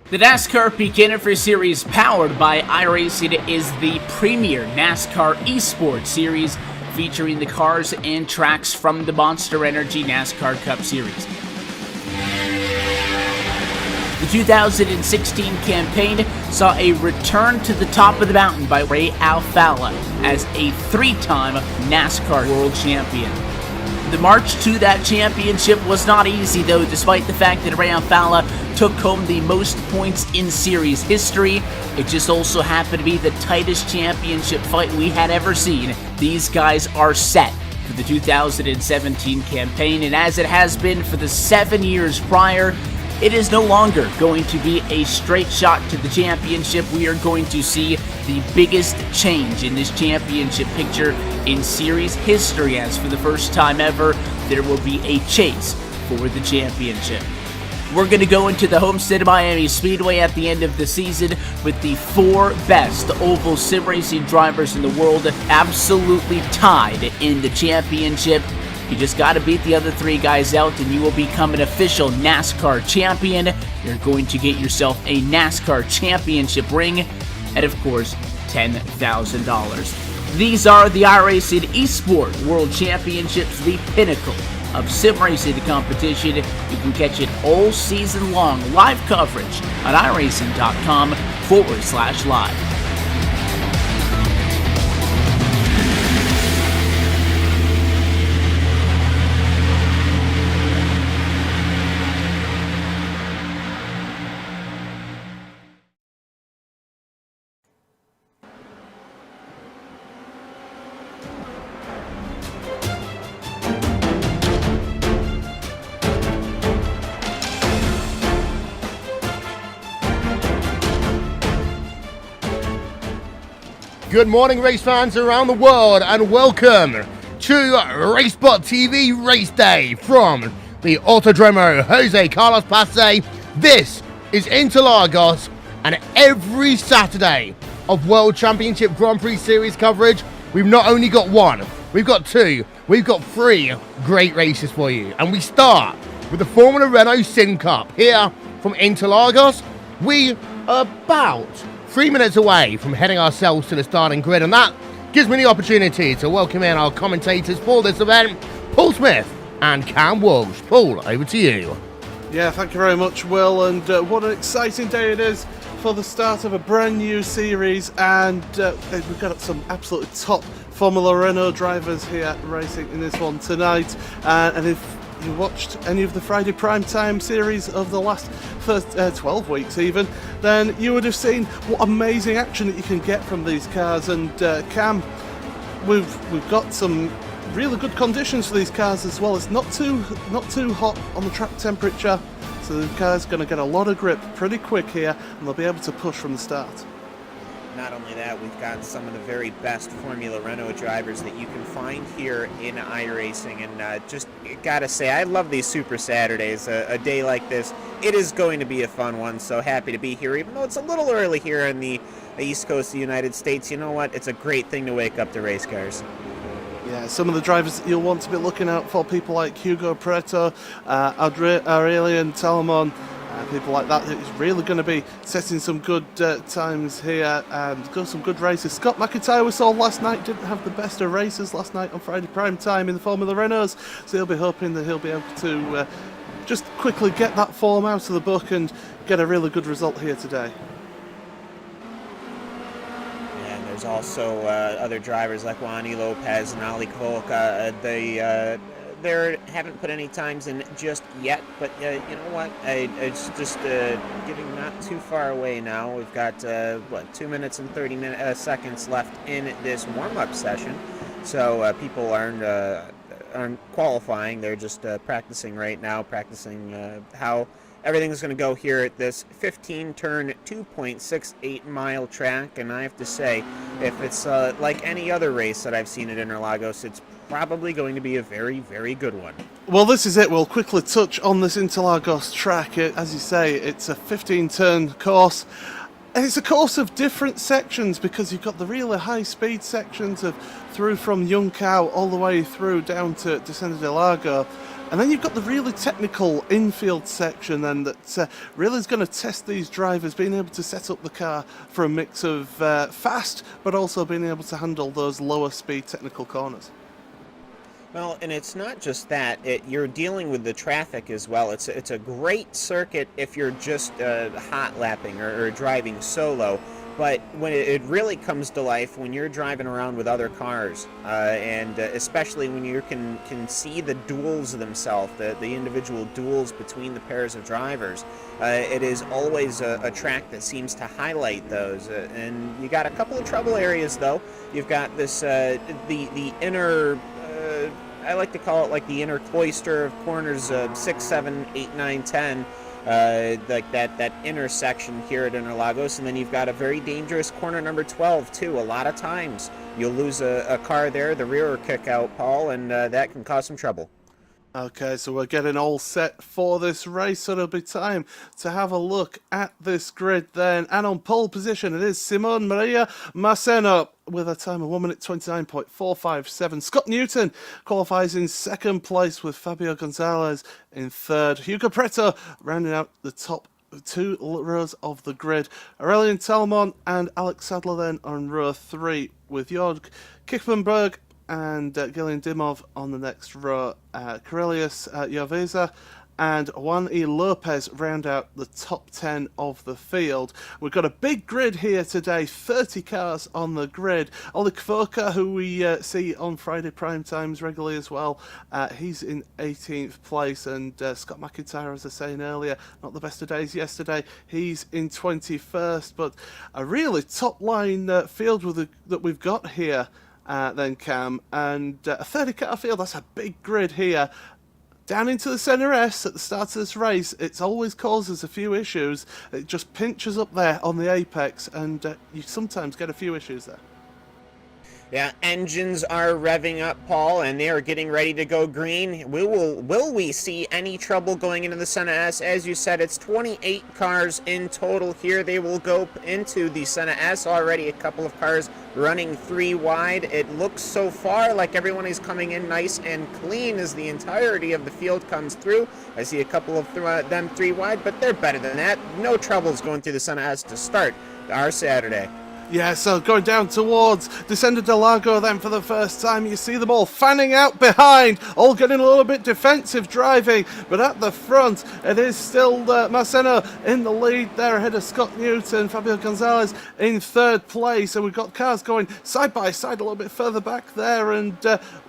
The NASCAR Beginner for Series powered by iRacing is the premier NASCAR esports series featuring the cars and tracks from the Monster Energy NASCAR Cup Series. The 2016 campaign saw a return to the top of the mountain by Ray Alfalla as a three-time NASCAR World Champion. The march to that championship was not easy, though, despite the fact that Ray Alfalla took home the most points in series history. It just also happened to be the tightest championship fight we had ever seen. These guys are set for the 2017 campaign, and as it has been for the 7 years prior, it is no longer going to be a straight shot to the championship. We are going to see the biggest change in this championship picture in series history, as for the first time ever, there will be a chase for the championship. We're going to go into the Homestead Miami Speedway at the end of the season with the 4 best oval sim racing drivers in the world absolutely tied in the championship. You just got to beat the other 3 guys out and you will become an official NASCAR champion. You're going to get yourself a NASCAR championship ring and, of course, $10,000. These are the iRacing Esport World Championships, the pinnacle of sim racing competition. You can catch it all season long, live coverage on iRacing.com/live. Good morning, race fans around the world, and welcome to RaceSpotTV Race Day from the Autodromo Jose Carlos Pace. This is Interlagos, and every Saturday of World Championship Grand Prix Series coverage, we've not only got 1, we've got 2, we've got 3 great races for you. And we start with the Formula Renault Sim Cup here from Interlagos. We are about 3 minutes away from heading ourselves to the starting grid, and that gives me the opportunity to welcome in our commentators for this event, Paul Smith and Cam Walsh. Paul, over to you. Yeah, thank you very much, Will, and what an exciting day it is for the start of a brand new series, and we've got some absolutely top Formula Renault drivers here racing in this one tonight, and if you watched any of the Friday primetime series of the last first 12 weeks even, then you would have seen what amazing action that you can get from these cars. And Cam, we've got some really good conditions for these cars as well. It's not too hot on the track temperature, so the car's going to get a lot of grip pretty quick here, and they'll be able to push from the start. Not only that, we've got some of the very best Formula Renault drivers that you can find here in iRacing, and just gotta say, I love these Super Saturdays. A day like this, it is going to be a fun one, so happy to be here, even though it's a little early here in the East Coast of the United States. You know what? It's a great thing to wake up to race cars. Yeah, some of the drivers that you'll want to be looking out for, people like Hugo Preto, Aurelian Talamon, people like that. It's really going to be setting some good times here and got some good races. Scott McIntyre we saw last night didn't have the best of races last night on Friday prime time in the Formula Renaults, so he'll be hoping that he'll be able to just quickly get that form out of the book and get a really good result here today. And there's also other drivers like Juani Lopez and Ali Kvolka. They haven't put any times in just yet, but you know what? It's just getting not too far away now. We've got 2 minutes and 30 seconds left in this warm-up session, so people aren't qualifying. They're just practicing right now, practicing how everything's going to go here at this 15-turn, 2.68-mile track. And I have to say, if it's like any other race that I've seen at Interlagos, it's probably going to be a very, very good one. Well, this is it. We'll quickly touch on this Interlagos track. As you say, it's a 15-turn course. And it's a course of different sections, because you've got the really high-speed sections through from Juncao all the way through down to Descenda del Lago. And then you've got the really technical infield section then that really is going to test these drivers, being able to set up the car for a mix of fast, but also being able to handle those lower speed technical corners. Well, and it's not just that. You're dealing with the traffic as well. It's a great circuit if you're just hot lapping or driving solo. But when it really comes to life when you're driving around with other cars, and especially when you can see the duels themselves, the individual duels between the pairs of drivers, it is always a track that seems to highlight those. And you got a couple of trouble areas though. You've got this the inner. I like to call it like the inner cloister of corners 6, 7, 8, 9, 10. Like that intersection here at Interlagos, and then you've got a very dangerous corner number 12 too. A lot of times you'll lose a car there, the rear will kick out, Paul, and that can cause some trouble. Okay, so we're getting all set for this race, so it'll be time to have a look at this grid then. And on pole position, it is Simon Maria Marceno with a time of 1 minute 29.457. Scott Newton qualifies in second place with Fabio Gonzalez in third. Hugo Preto rounding out the top 2 rows of the grid. Aurelian Talmont and Alex Sadler then on row 3 with Jörg Kippenberg and Gillian Dimov on the next row. Corelius Joveza and Juan E. Lopez round out the top 10 of the field. We've got a big grid here today, 30 cars on the grid. Oli Kvoka, who we see on Friday prime times regularly as well, he's in 18th place, and Scott McIntyre, as I was saying earlier, not the best of days yesterday, he's in 21st, but a really top line field that we've got here then, Cam, and a 30 car field. That's a big grid here. Down into the centre S at the start of this race, it's always causes a few issues. It just pinches up there on the apex, and you sometimes get a few issues there. Yeah, engines are revving up, Paul, and they are getting ready to go green. Will we see any trouble going into the Senna S? As you said, it's 28 cars in total here. They will go into the Senna S. Already a couple of cars running 3 wide. It looks so far like everyone is coming in nice and clean as the entirety of the field comes through. I see a couple of them 3 wide, but they're better than that. No troubles going through the Senna S to start our Saturday. Yeah, so going down towards Descenda del Lago then for the first time, you see them all fanning out behind, all getting a little bit defensive driving, but at the front it is still Marceno in the lead there ahead of Scott Newton, Fabio Gonzalez in third place, and we've got cars going side by side a little bit further back there, and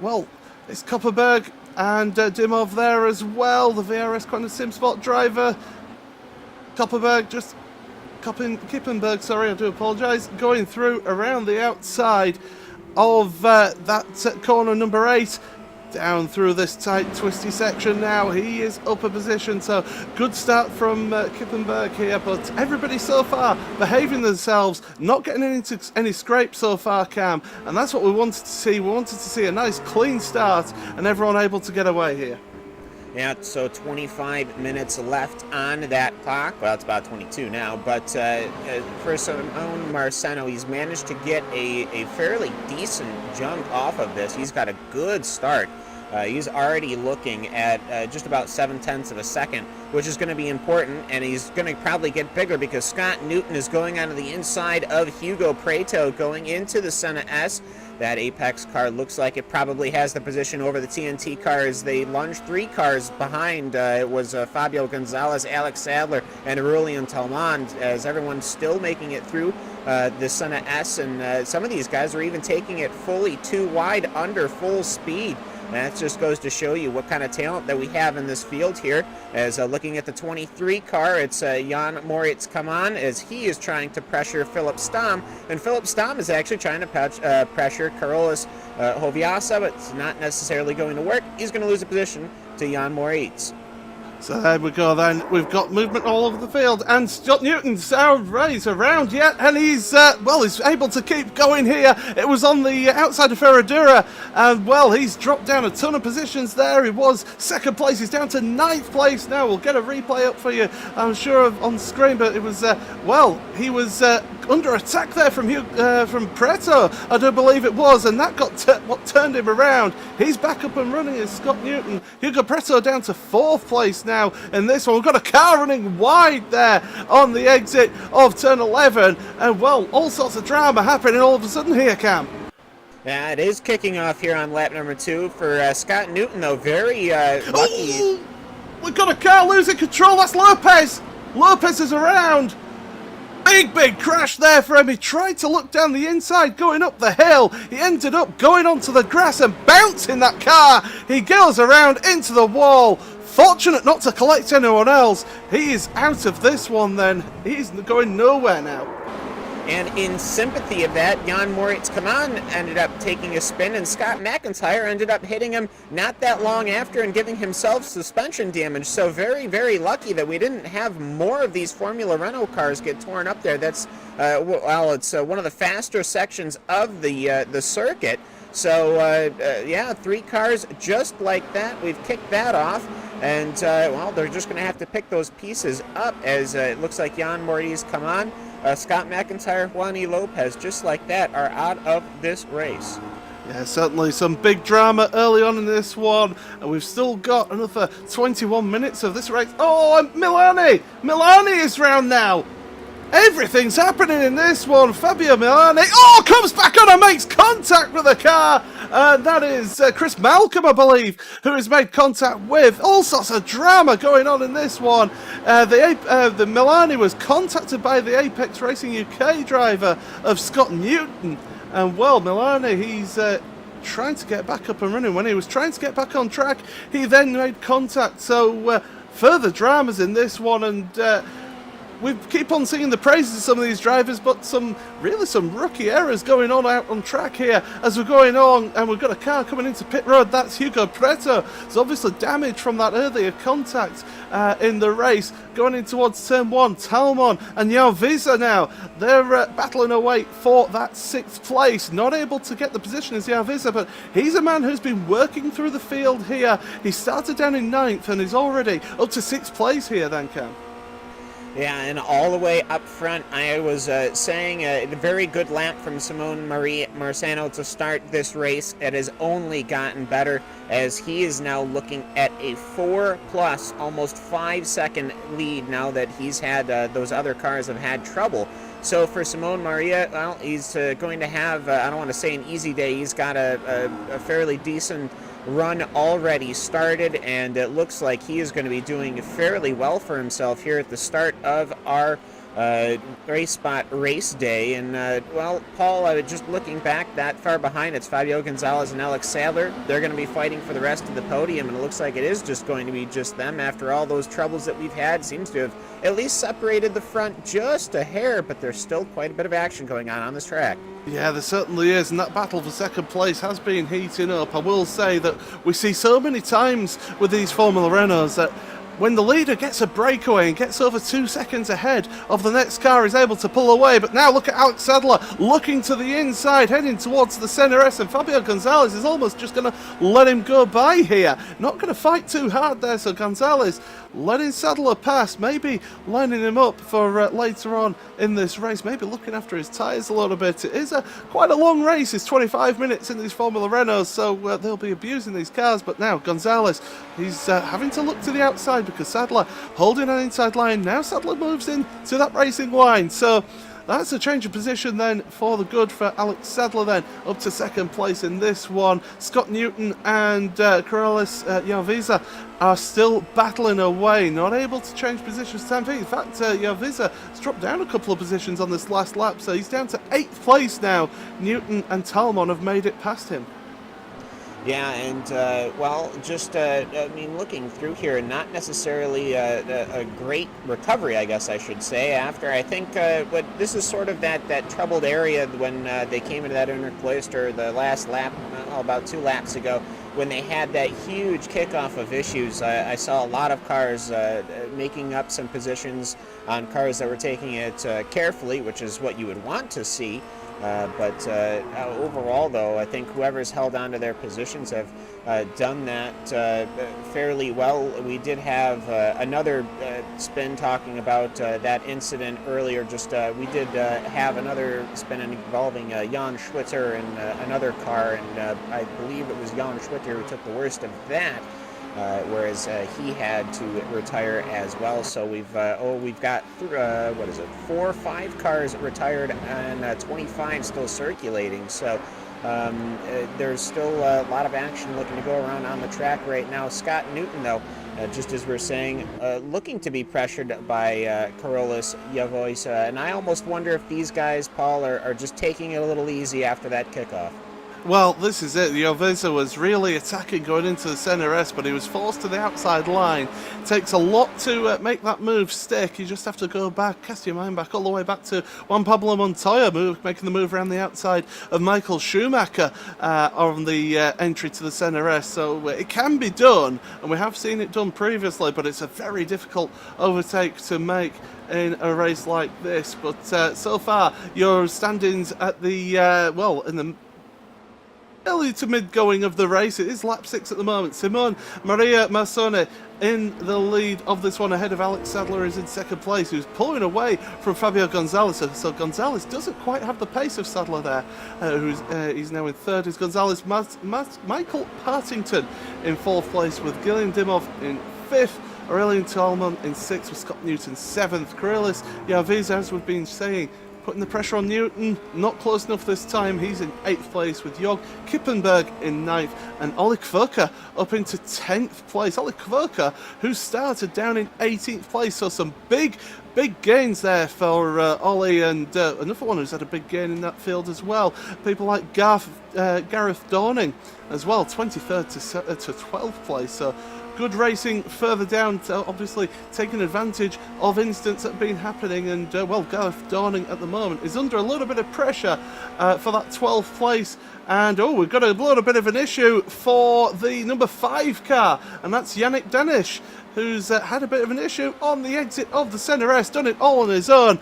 well, it's Kopperberg and Dimov there as well, the VRS Quantum Sim Sport driver. Kopperberg just Kippenberg, sorry, I do apologise, going through around the outside of that corner number 8, down through this tight twisty section now. He is up a position, so good start from Kippenberg here, but everybody so far behaving themselves, not getting into any scrapes so far, Cam, and that's what we wanted to see. We wanted to see a nice clean start and everyone able to get away here. Yeah, so 25 minutes left on that clock. Well, it's about 22 now, but for Simon Marceno, he's managed to get a fairly decent jump off of this. He's got a good start. He's already looking at just about 0.7 of a second, which is going to be important, and he's going to probably get bigger because Scott Newton is going onto the inside of Hugo Preto going into the Senna S. That Apex car looks like it probably has the position over the TNT car as they lunge 3 cars behind. It was Fabio Gonzalez, Alex Sadler, and Aurelian Talmont, as everyone's still making it through the Senna S, and some of these guys are even taking it fully 2 wide under full speed. And that just goes to show you what kind of talent that we have in this field here. As looking at the 23 car, it's Jan Moritz come on as he is trying to pressure Philip Stam. And Philip Stam is actually trying to pressure Carolus Hoviasa, but it's not necessarily going to work. He's going to lose a position to Jan Moritz. So there we go then, we've got movement all over the field, and Scott Newton's race around yet, and he's, well, he's able to keep going here. It was on the outside of Ferradura, and well, he's dropped down a ton of positions there. He was second place, he's down to 9th place now. We'll get a replay up for you, I'm sure, on screen, but it was, well, he was under attack there from Preto, I do believe it was, and that got what turned him around. He's back up and running as Scott Newton. Hugo Preto down to 4th place now in this one. We've got a car running wide there on the exit of turn 11, and well, all sorts of drama happening all of a sudden here, Cam. Yeah, it is kicking off here on lap number 2 for Scott Newton, though. Very lucky. Oh, we've got a car losing control. That's Lopez. Lopez is around. Big crash there for him. He tried to look down the inside going up the hill. He ended up going onto the grass and bouncing that car. He goes around into the wall. Fortunate not to collect anyone else. He is out of this one then. He's going nowhere now. And in sympathy of that, Jan Moritz Kaman ended up taking a spin, and Scott McIntyre ended up hitting him not that long after and giving himself suspension damage. So very lucky that we didn't have more of these Formula Renault cars get torn up there. That's, it's one of the faster sections of the circuit. So, yeah, 3 cars just like that. We've kicked that off. And, well, they're just going to have to pick those pieces up as it looks like Jan Moritz Kaman, Scott McIntyre, Juani Lopez, just like that, are out of this race. Yeah, certainly some big drama early on in this one, and we've still got another 21 minutes of this race. Oh, and Milani is round now. Everything's happening in this one. Fabio Milani, comes back on and makes contact with the car. That is Chris Malcolm, I believe, who has made contact with. All sorts of drama going on in this one. The Milani was contacted by the Apex Racing UK driver of Scott Newton. And, well, Milani, he's trying to get back up and running. When he was trying to get back on track, he then made contact. So, further dramas in this one, and we keep on singing the praises of some of these drivers, but some rookie errors going on out on track here as we're going on, and we've got a car coming into pit road. That's Hugo Preto. It's obviously damage from that earlier contact in the race. Going in towards turn 1, Talmon and Yarviza now. They're battling away for that 6th place. Not able to get the position as Yarviza, but he's a man who's been working through the field here. He started down in 9th and is already up to 6th place here then, Cam. Yeah, and all the way up front, I was saying a very good lap from Simone Marie Marciano to start this race. It has only gotten better as he is now looking at a 4+, almost 5-second lead now that he's had those other cars have had trouble. So for Simone Maria, well, he's going to have, I don't want to say an easy day. He's got a fairly decent run already started, and it looks like he is going to be doing fairly well for himself here at the start of our RaceSpot RaceDay. And, well, Paul, just looking back that far behind, it's Fabio Gonzalez and Alex Sadler. They're going to be fighting for the rest of the podium, and it looks like it is just going to be just them after all those troubles that we've had. Seems to have at least separated the front just a hair, but there's still quite a bit of action going on this track. Yeah, there certainly is, and that battle for second place has been heating up. I will say that we see so many times with these Formula Renaults that when the leader gets a breakaway and gets over 2 seconds ahead of the next car, is able to pull away. But now look at Alex Sadler looking to the inside, heading towards the center S, and Fabio Gonzalez is almost just going to let him go by here. Not going to fight too hard there, so Gonzalez letting Sadler pass, maybe lining him up for later on in this race, maybe looking after his tyres a little bit. It is quite a long race. It's 25 minutes in these Formula Renaults, so they'll be abusing these cars. But now Gonzalez, he's having to look to the outside because Sadler holding an inside line. Now Sadler moves in to that racing line, so that's a change of position then for the good for Alex Sadler then, up to second place in this one. Scott Newton and Corrales Yarviza are still battling away, not able to change positions. In fact, Yarviza has dropped down a couple of positions on this last lap, so he's down to 8th place now. Newton and Talmon have made it past him. Yeah, and, well, just, I mean, looking through here, not necessarily a great recovery, I guess I should say, after, I think, but this is sort of that troubled area when they came into that inner cloister the last lap, about 2 laps ago. when they had that huge kickoff of issues, I saw a lot of cars making up some positions on cars that were taking it carefully, which is what you would want to see. But overall, though, I think whoever's held on to their positions have done that fairly well. We did have another spin talking about that incident earlier. We did have another spin involving Jan Schwitter in another car, and I believe it was Jan Schwitter who took the worst of that. Whereas he had to retire as well. So we've got 4 or 5 cars retired and 25 still circulating. So there's still a lot of action looking to go around on the track right now. Scott Newton, though, just as we're saying, looking to be pressured by Carolus Javoisa, and I almost wonder if these guys, Paul, are just taking it a little easy after that kickoff. Well, this is it. Jovisa was really attacking going into the centre S, but he was forced to the outside line. It takes a lot to make that move stick. You just have to go back, cast your mind back all the way back to Juan Pablo Montoya making the move around the outside of Michael Schumacher on the entry to the centre S. So it can be done, and we have seen it done previously, but it's a very difficult overtake to make in a race like this. But so far, your standings at the, in the early to mid going of the race. It is lap 6 at the moment. Simone Maria Massone in the lead of this one, ahead of Alex Sadler, who's in second place, who's pulling away from Fabio Gonzalez. So Gonzalez doesn't quite have the pace of Sadler there. He's now in third. Is Gonzalez. Michael Partington in fourth place, with Gillian Dimov in fifth. Aurelian Tolman in sixth, with Scott Newton seventh. Carolus Javoisa, as we've been saying, putting the pressure on Newton, not close enough this time. He's in 8th place, with Jörg Kippenberg in 9th, and Olli Kverka up into 10th place. Olli Kverka, who started down in 18th place, so some big gains there for Ollie, and another one who's had a big gain in that field as well. People like Gareth Dorning as well, 23rd to 12th place. So good racing further down, obviously taking advantage of incidents that have been happening, and Gareth Dorning at the moment is under a little bit of pressure for that 12th place. And we've got a little bit of an issue for the number 5 car, and that's Yannick Danish, who's had a bit of an issue on the exit of the centre S, done it all on his own.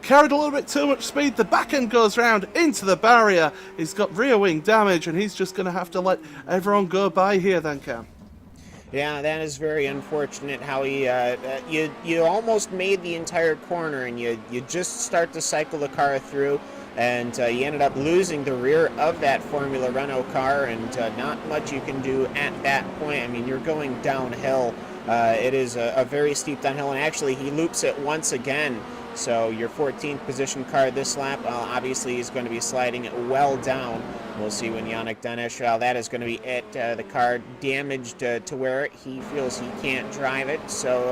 Carried a little bit too much speed, the back end goes round into the barrier. He's got rear wing damage, and he's just going to have to let everyone go by here then, Cam. Yeah, that is very unfortunate how he, you almost made the entire corner, and you just start to cycle the car through, and you ended up losing the rear of that Formula Renault car, and not much you can do at that point. I mean, you're going downhill. It is a very steep downhill, and actually he loops it once again. So your 14th position car this lap obviously is going to be sliding well down. We'll see when Yannick Danish, that is going to be it. The car damaged to where he feels he can't drive it. So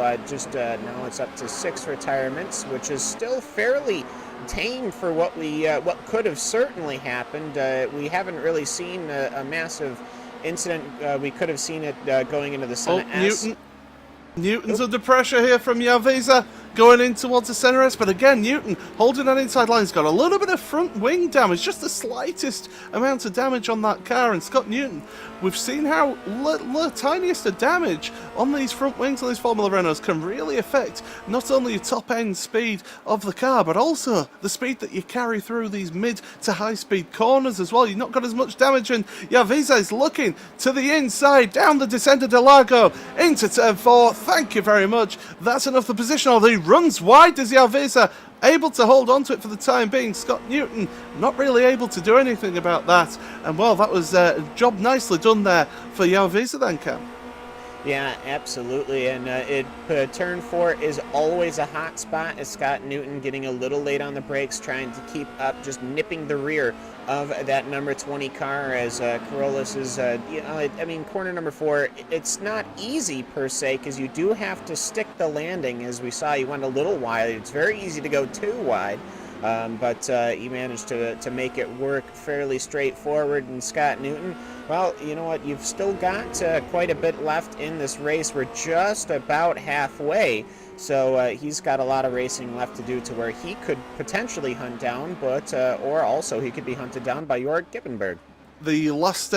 now it's up to 6 retirements, which is still fairly tame for what could have certainly happened. We haven't really seen a massive incident. We could have seen it going into the Senna S. Newton's under pressure here from Javoisa, going in towards the centre S, but again, Newton holding that inside line. He's got a little bit of front wing damage, just the slightest amount of damage on that car, and Scott Newton, we've seen how the tiniest of damage on these front wings on these Formula Renaults can really affect not only your top end speed of the car, but also the speed that you carry through these mid to high speed corners as well. You've not got as much damage, and Javoisa is looking to the inside, down the Descender de Lago, into turn 4. Thank you very much. That's enough for position. Although he runs wide, does Javoisa able to hold on to it for the time being. Scott Newton not really able to do anything about that. And well, that was a job nicely done there for Javoisa then, Cam. Yeah, absolutely, and turn 4 is always a hot spot, as Scott Newton getting a little late on the brakes, trying to keep up, just nipping the rear of that number 20 car, as Carolus is, corner number 4, it's not easy per se, because you do have to stick the landing. As we saw, you went a little wide. It's very easy to go too wide. But he managed to make it work fairly straightforward. And Scott Newton, well, you know what? You've still got quite a bit left in this race. We're just about halfway. So he's got a lot of racing left to do to where he could potentially hunt down, or also he could be hunted down by Jörg Kippenberg. the last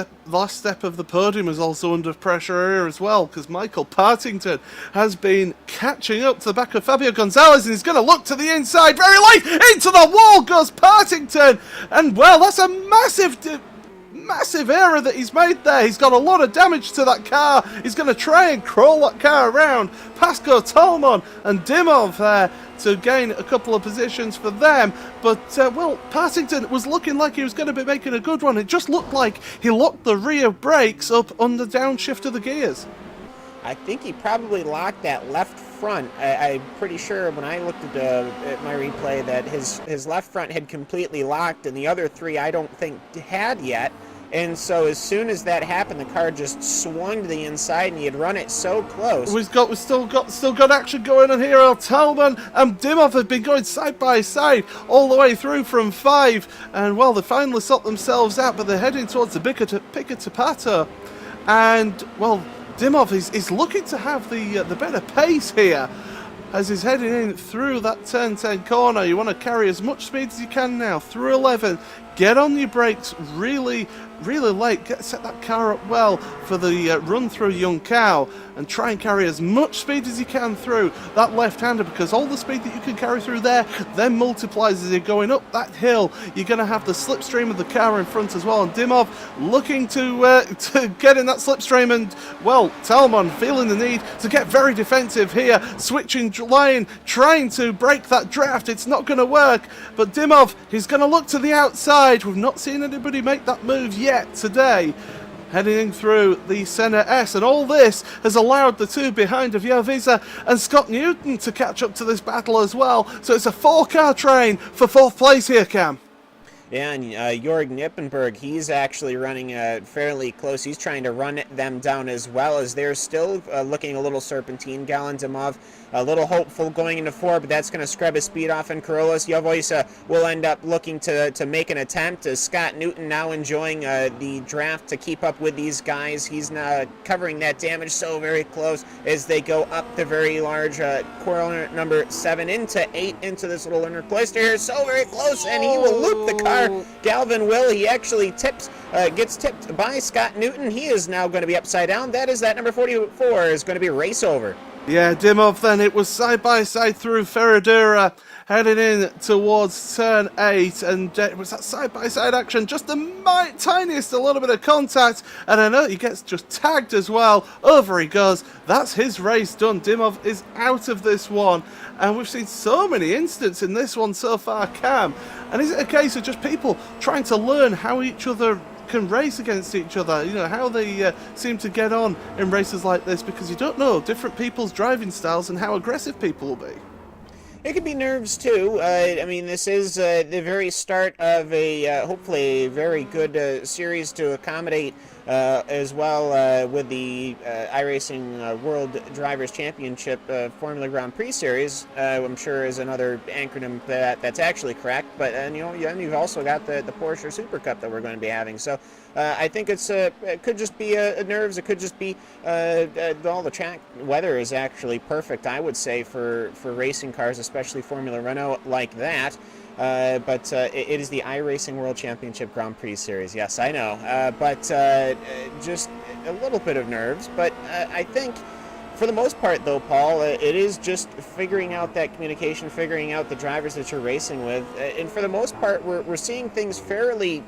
step of the podium is also under pressure here as well, because Michael Partington has been catching up to the back of Fabio Gonzalez, and he's going to look to the inside very late. Into the wall goes Partington, and well, that's a massive error that he's made there. He's got a lot of damage to that car. He's going to try and crawl that car around. Pasco, Tolmon and Dimov there to gain a couple of positions for them. But, well, Partington was looking like he was going to be making a good one. It just looked like he locked the rear brakes up on the downshift of the gears. I think he probably locked that left front. I'm pretty sure when I looked at my replay that his left front had completely locked, and the other three I don't think had yet. And so as soon as that happened, the car just swung to the inside, and he had run it so close. We've still got action going on here. Talman and Dimov have been going side by side all the way through from 5, and well, they finally sort themselves out, but they're heading towards the Pica-Tapato, and well, Dimov is looking to have the better pace here as he's heading in through that turn 10 corner. You want to carry as much speed as you can now through 11. Get on your brakes really late. Set that car up well for the run through Young Cow, and try and carry as much speed as you can through that left-hander, because all the speed that you can carry through there then multiplies as you're going up that hill. You're going to have the slipstream of the car in front as well, and Dimov looking to get in that slipstream, and well, Talmon feeling the need to get very defensive here, switching lane, trying to break that draft. It's not going to work, but Dimov, he's going to look to the outside. We've not seen anybody make that move yet today. Heading through the Senna S, and all this has allowed the two behind of Jovica and Scott Newton to catch up to this battle as well. So it's a 4-car train for 4th place here, Cam. Yeah, and Jorg Nippenberg, he's actually running fairly close. He's trying to run them down as well, as they're still looking a little serpentine. Galandimov a little hopeful going into 4, but that's going to scrub his speed off, and Carolus Jovica will end up looking to make an attempt. As Scott Newton now enjoying the draft to keep up with these guys. He's now covering that damage so very close as they go up the very large corner number 7 into 8 into this little inner cloister here. So very close, and he will loop the car. Galvin will. He actually gets tipped by Scott Newton. He is now going to be upside down. That is that number 44 is going to be race over. Yeah, Dimov then, it was side by side through Ferradura, heading in towards turn 8, and it was that side by side action, just the tiniest a little bit of contact, and I know he gets just tagged as well. Over he goes. That's his race done. Dimov is out of this one, and we've seen so many incidents in this one so far, Cam. And is it a case of just people trying to learn how each other can race against each other, you know, how they seem to get on in races like this, because you don't know different people's driving styles and how aggressive people will be. It could be nerves too. I mean, this is the very start of a hopefully a very good series to accommodate as well with the iRacing World Drivers Championship Formula Grand Prix Series. I'm sure is another acronym that's actually correct. But and you've also got the Porsche Super Cup that we're going to be having. So I think it could just be nerves. It could just be all the track weather is actually perfect, I would say, for racing cars, especially Formula Renault like that. But it is the iRacing World Championship Grand Prix Series. Yes, I know. But just a little bit of nerves. But I think for the most part, though, Paul, it is just figuring out that communication, figuring out the drivers that you're racing with. And for the most part, we're seeing things fairly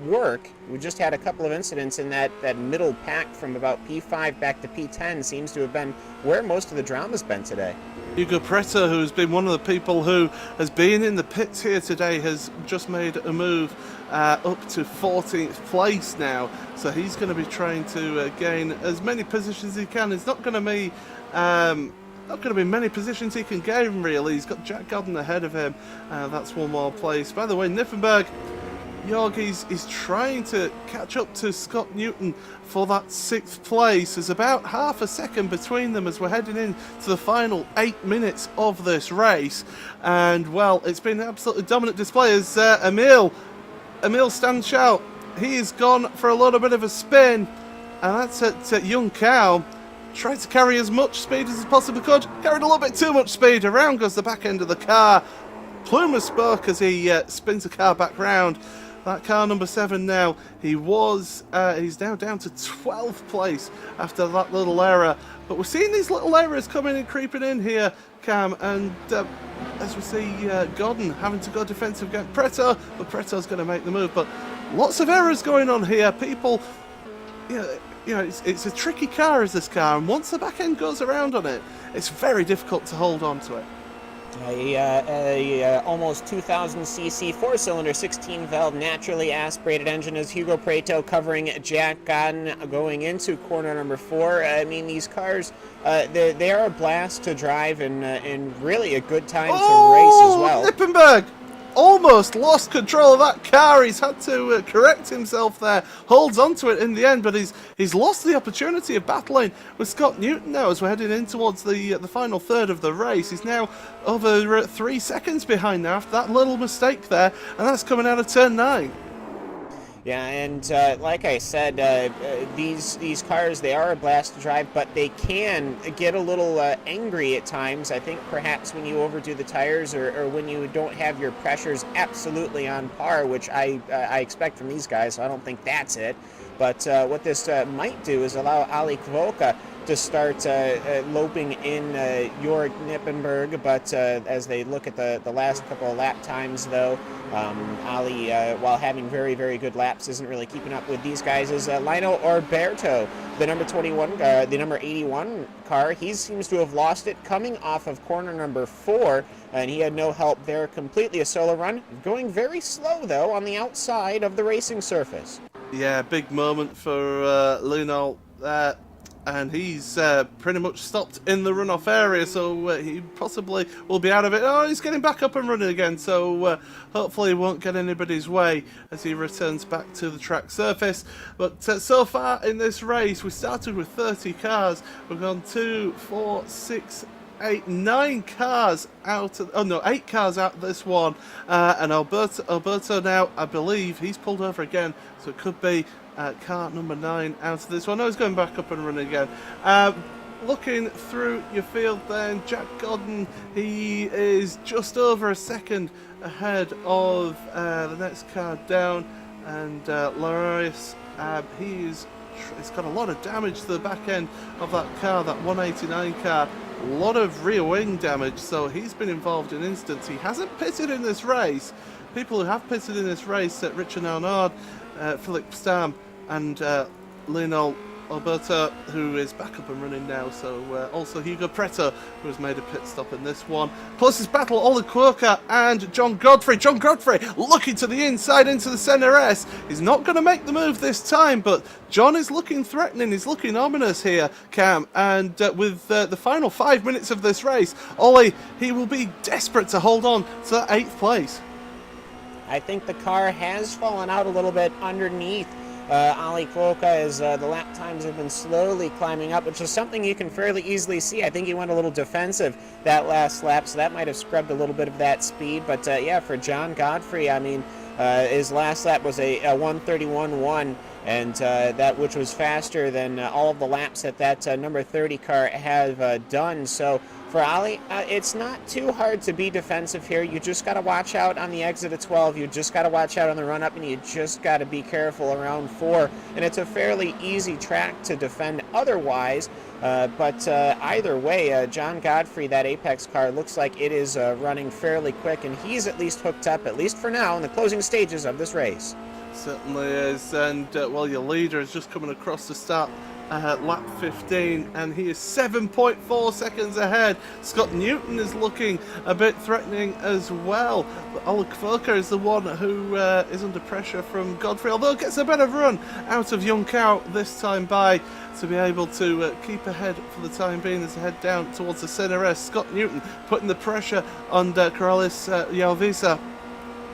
work. We just had a couple of incidents in that middle pack from about P5 back to P10 seems to have been where most of the drama's been today. Hugo Preta, who's been one of the people who has been in the pits here today, has just made a move up to 14th place now. So he's going to be trying to gain as many positions as he can. It's not going to be many positions he can gain, really. He's got Jack Godden ahead of him. That's one more place. By the way, Nifenberg, Jorg is trying to catch up to Scott Newton for that 6th place. There's about half a second between them as we're heading in to the final 8 minutes of this race. And, well, it's been an absolutely dominant display as Emil Stanchow, he has gone for a little bit of a spin, and that's at Young Cow. Tried to carry as much speed as he possibly could. Carried a little bit too much speed. Around goes the back end of the car. Plumer spoke as he spins the car back round. that car number 7 now. He's now down to 12th place after that little error. But we're seeing these little errors coming and creeping in here, Cam, and as we see Godden having to go defensive against Preto, but Preto's going to make the move. But lots of errors going on here. People, you know, it's a tricky car, is this car, and once the back end goes around on it, it's very difficult to hold on to it. A almost 2,000cc 4-cylinder 16-valve naturally aspirated engine is Hugo Preto covering Jack Godden going into corner number 4. I mean, these cars, they are a blast to drive and really a good time to race as well. Lippenberg almost lost control of that car. He's had to correct himself there. Holds on to it in the end, but he's lost the opportunity of battling with Scott Newton now as we're heading in towards the final third of the race. He's now over 3 seconds behind now after that little mistake there, and that's coming out of turn 9. Yeah, and like I said, these cars, they are a blast to drive, but they can get a little angry at times. I think perhaps when you overdo the tires or when you don't have your pressures absolutely on par, which I expect from these guys, so I don't think that's it. But what this might do is allow Ali Kvoka to start loping in Jörg Nippenberg, but as they look at the last couple of lap times, though, Ali, while having very, very good laps, isn't really keeping up with these guys. Is Lino Orberto, the number 21, the number 81 car. He seems to have lost it coming off of corner number 4, and he had no help there. Completely a solo run, going very slow though on the outside of the racing surface. Yeah, big moment for Lino there. And he's pretty much stopped in the runoff area, so he possibly will be out of it. Oh, he's getting back up and running again, so hopefully he won't get anybody's way as he returns back to the track surface. But so far in this race, we started with 30 cars. We've gone 2, 4, 6, 8, 9 cars out of, 8 cars out of this one. And Alberto now, I believe, he's pulled over again, so it could be car number 9 out of this one. No, he's going back up and running again. Looking through your field then, Jack Godden, he is just over a second ahead of the next car down, and Larius, he's got a lot of damage to the back end of that car, that 189 car. A lot of rear wing damage, so he's been involved in incidents. He hasn't pitted in this race. People who have pitted in this race, Richard Arnaud, Philip Stam, and Lionel Alberto, who is back up and running now. So also Hugo Preto, who has made a pit stop in this one. Closest battle, Ollie Quirker and John Godfrey. John Godfrey looking to the inside into the Senna S. He's not going to make the move this time, but John is looking threatening. He's looking ominous here, Cam. And with the final 5 minutes of this race, Ollie, he will be desperate to hold on to that 8th place. I think the car has fallen out a little bit underneath Ali Kvoka as the lap times have been slowly climbing up, which is something you can fairly easily see. I think he went a little defensive that last lap, so that might have scrubbed a little bit of that speed. But yeah, for John Godfrey, I mean, his last lap was a 1:31.1, and that which was faster than all of the laps that number 30 car have done. So for Ali, it's not too hard to be defensive here. You just got to watch out on the exit of 12. You just got to watch out on the run-up, and you just got to be careful around 4. And it's a fairly easy track to defend otherwise. But either way, John Godfrey, that Apex car, looks like it is running fairly quick, and he's at least hooked up, at least for now, in the closing stages of this race. Certainly is, and well, your leader is just coming across the start. Lap 15, and he is 7.4 seconds ahead. Scott Newton is looking a bit threatening as well, but Ollie Kvoka is the one who is under pressure from Godfrey, although gets a better run out of Young Cow this time by to be able to keep ahead for the time being as they head down towards the Senna S. Scott Newton putting the pressure on Corrales Yalvisa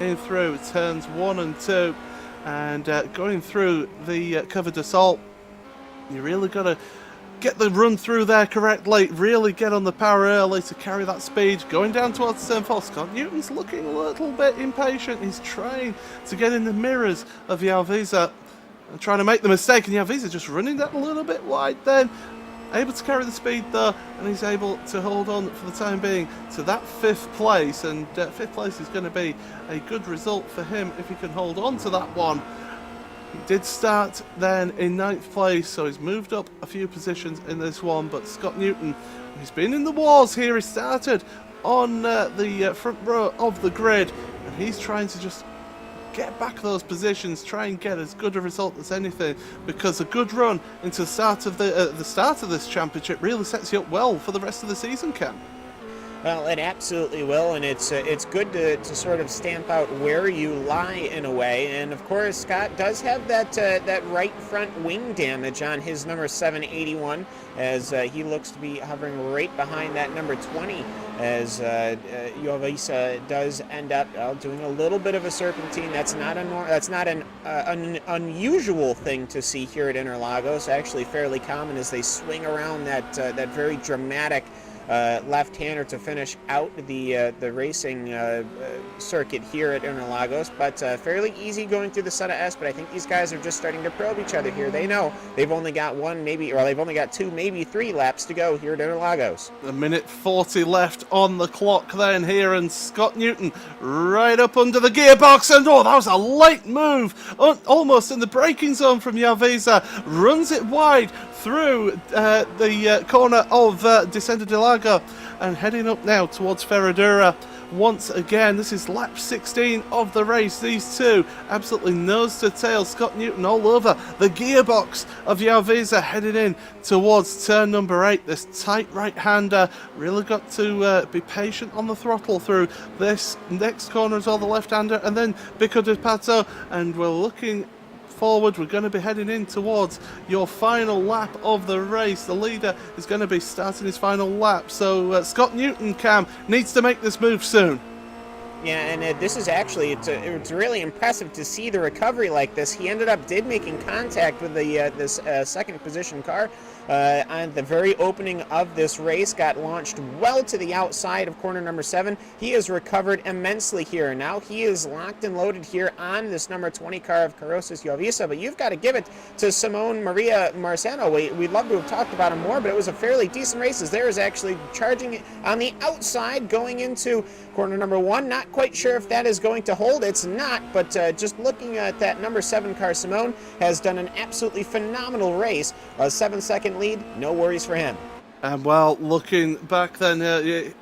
in through turns 1 and 2, and going through the cover d'assault. You really got to get the run through there correctly, really get on the power early to carry that speed. Going down towards turn 4, Scott Newton's looking a little bit impatient. He's trying to get in the mirrors of Yalvisa and trying to make the mistake, and Yalvisa just running that a little bit wide then. able to carry the speed though, and he's able to hold on for the time being to that 5th place, and 5th place is going to be a good result for him if he can hold on to that one. He did start then in 9th place, so he's moved up a few positions in this one, but Scott Newton, he's been in the wars here. He started on the front row of the grid, and he's trying to just get back those positions, try and get as good a result as anything, because a good run into the start of this championship really sets you up well for the rest of the season, Cam. Well, it absolutely will, and it's good to sort of stamp out where you lie in a way. And of course, Scott does have that right front wing damage on his number 781, as he looks to be hovering right behind that number 20, as Jovisa does end up doing a little bit of a serpentine. That's not an unusual thing to see here at Interlagos. Actually, fairly common as they swing around that very dramatic left-hander to finish out the racing circuit here at Interlagos, but fairly easy going through the set of S. But I think these guys are just starting to probe each other here. They know they've only got they've only got 2, maybe 3 laps to go here at Interlagos. A minute 40 left on the clock then here, and Scott Newton right up under the gearbox, and that was a late move, almost in the braking zone from Jovisa. Runs it wide through the corner of Descenda de Lago, and heading up now towards Ferradura. Once again, this is lap 16 of the race. These two absolutely nose to tail. Scott Newton all over the gearbox of Jovisa, headed in towards turn number 8. This tight right-hander really got to be patient on the throttle through this next corner as well, the left-hander, and then Bico de Pato, and we're looking forward. We're going to be heading in towards your final lap of the race. The leader is going to be starting his final lap, so Scott Newton, Cam, needs to make this move soon. Yeah, and this is actually, it's really impressive to see the recovery like this. He ended up making contact with this second position car on the very opening of this race, got launched well to the outside of corner number 7. He has recovered immensely here. Now he is locked and loaded here on this number 20 car of Carrozas Jovisa, but you've got to give it to Simone Maria Marceno. We'd love to have talked about him more, but it was a fairly decent race, as there is actually charging on the outside going into corner number 1. Not quite sure if that is going to hold. It's not, but just looking at that number 7 car, Simone has done an absolutely phenomenal race. A 7-second lead, no worries for him. And well, looking back then,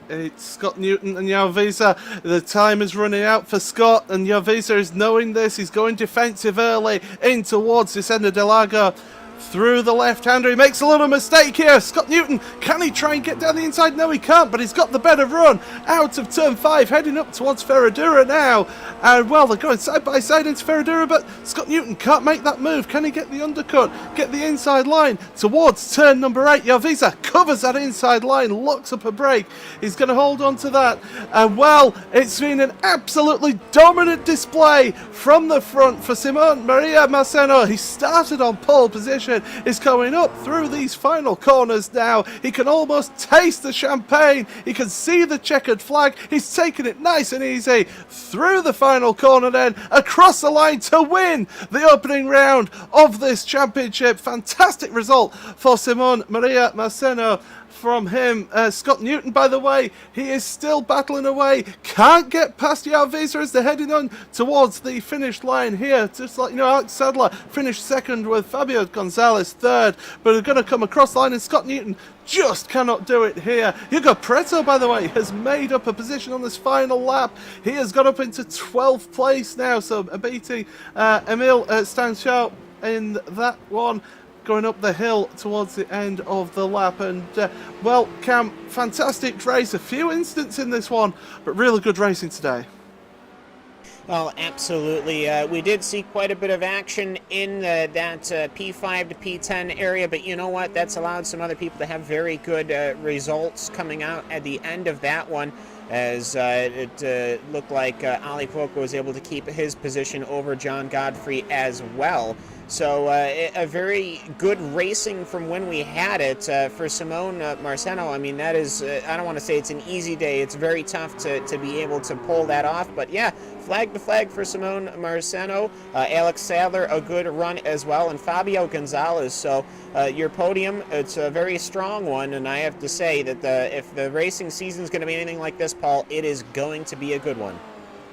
it's Scott Newton and Jovisa. The time is running out for Scott, and Jovisa is knowing this. He's going defensive early in towards Descenda de Lago. Through the left-hander, he makes a little mistake here. Scott Newton, can he try and get down the inside? No, he can't, but he's got the better run out of turn 5, heading up towards Ferradura now. And well, they're going side by side into Ferradura, but Scott Newton can't make that move. Can he get the undercut, get the inside line towards turn number 8? Jovisa covers that inside line, locks up a brake. He's going to hold on to that. And well, it's been an absolutely dominant display from the front for Simone Maria Marceno. He started on pole position, is coming up through these final corners now. He can almost taste the champagne. He can see the checkered flag. He's taking it nice and easy through the final corner, then across the line to win the opening round of this championship. Fantastic result for Simone Maria Marceno from him. Scott Newton, by the way, he is still battling away. Can't get past Jovisa as they're heading on towards the finish line here. Just like, Alex Sadler finished second with Fabio Gonzalez third, but they're going to come across the line, and Scott Newton just cannot do it here. Hugo Preto, by the way, has made up a position on this final lap. He has got up into 12th place now, so beating Emile Stanchot in that one, going up the hill towards the end of the lap. And well, Cam, fantastic race. A few incidents in this one, but really good racing today. Well, absolutely. We did see quite a bit of action in that P5 to P10 area, but you know what? That's allowed some other people to have very good results coming out at the end of that one, as it looked like Ali Poco was able to keep his position over John Godfrey as well. So a very good racing from when we had it for Simone Marceno. I mean, that is, I don't want to say it's an easy day. It's very tough to be able to pull that off. But yeah, flag to flag for Simone Marceno, Alex Sadler, a good run as well, and Fabio Gonzalez. So your podium, it's a very strong one, and I have to say that if the racing season is going to be anything like this, Paul, it is going to be a good one.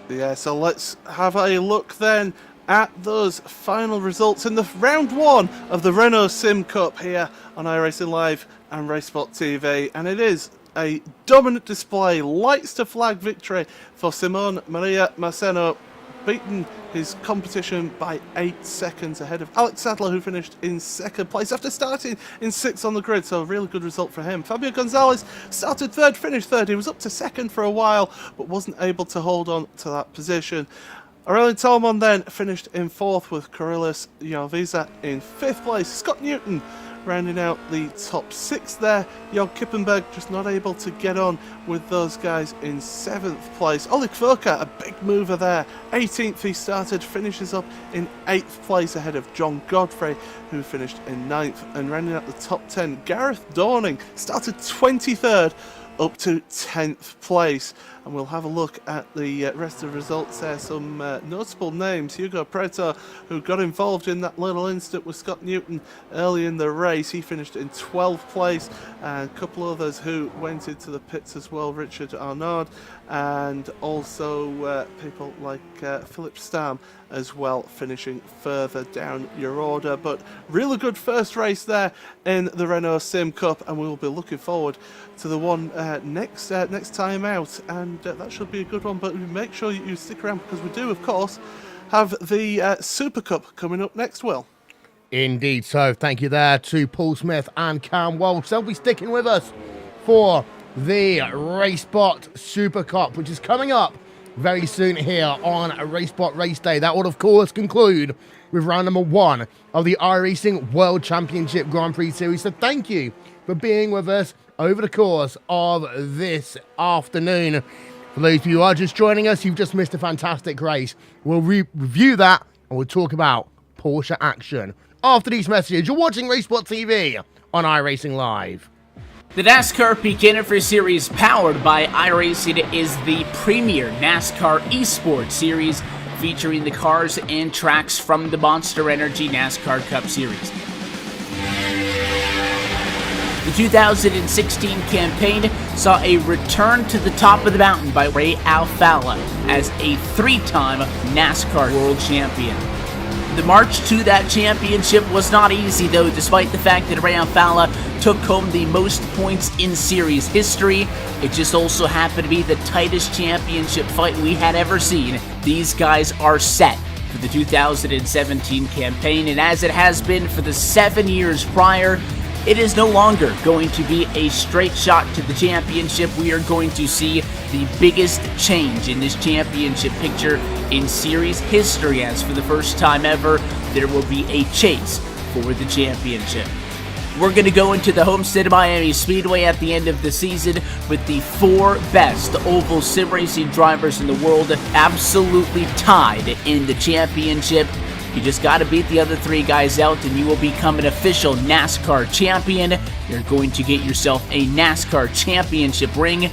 Yeah, so let's have a look then at those final results in the round one of the Renault Sim Cup here on iRacingLive and RaceSpot TV, and it is a dominant display, lights to flag victory for Simone Maria Marceno, beaten his competition by 8 seconds ahead of Alex Sadler, who finished in second place after starting in 6th on the grid, so a really good result for him. Fabio Gonzalez started third, finished third. He was up to second for a while, but wasn't able to hold on to that position. Aurelien Tolmon then finished in 4th, with Carolus Jarvisa in 5th place. Scott Newton rounding out the top 6 there. Jörg Kippenberg just not able to get on with those guys in 7th place. Oleg Kvoka, a big mover there. 18th he started, finishes up in 8th place ahead of John Godfrey, who finished in 9th. And rounding out the top 10, Gareth Dorning started 23rd, up to 10th place. And we'll have a look at the rest of the results there. Some notable names. Hugo Preto, who got involved in that little incident with Scott Newton early in the race. He finished in 12th place. And a couple others who went into the pits as well. Richard Arnaud, and also people like Philip Stam as well, finishing further down your order. But really good first race there in the Renault Sim Cup, and we will be looking forward to the one next time out, and that should be a good one. But make sure you stick around, because we do, of course, have the Super Cup coming up next, Will. Indeed, so thank you there to Paul Smith and Cam Walsh. They'll be sticking with us for the RaceSpot Super Cup, which is coming up very soon here on RaceSpot RaceDay. That will, of course, conclude with round number 1 of the iRacing World Championship Grand Prix Series. So thank you for being with us over the course of this afternoon. For those of you who are just joining us, you've just missed a fantastic race. We'll review that, and we'll talk about Porsche action after these messages. You're watching RaceSpot TV on iRacingLive. The NASCAR Beginner for Series, powered by iRacing, is the premier NASCAR eSports series featuring the cars and tracks from the Monster Energy NASCAR Cup Series. The 2016 campaign saw a return to the top of the mountain by Ray Alfalla as a 3-time NASCAR World Champion. The march to that championship was not easy, though, despite the fact that Ray Alfalla took home the most points in series history. It just also happened to be the tightest championship fight we had ever seen. These guys are set for the 2017 campaign, and as it has been for the 7 years prior, it is no longer going to be a straight shot to the championship. We are going to see the biggest change in this championship picture in series history, as for the first time ever, there will be a chase for the championship. We're going to go into the Homestead Miami Speedway at the end of the season with the 4 best oval sim racing drivers in the world absolutely tied in the championship. You just got to beat the other 3 guys out, and you will become an official NASCAR champion. You're going to get yourself a NASCAR championship ring,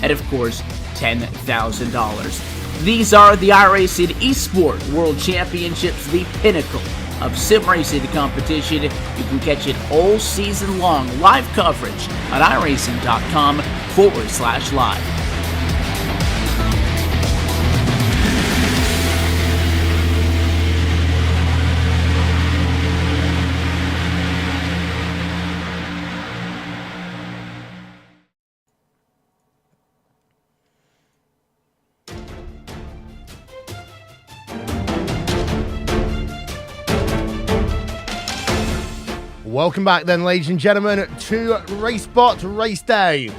and of course, $10,000. These are the iRacing Esport World Championships, the pinnacle of sim racing competition. You can catch it all season long, live coverage on iRacing.com/live. Welcome back then, ladies and gentlemen, to RaceSpot RaceDay,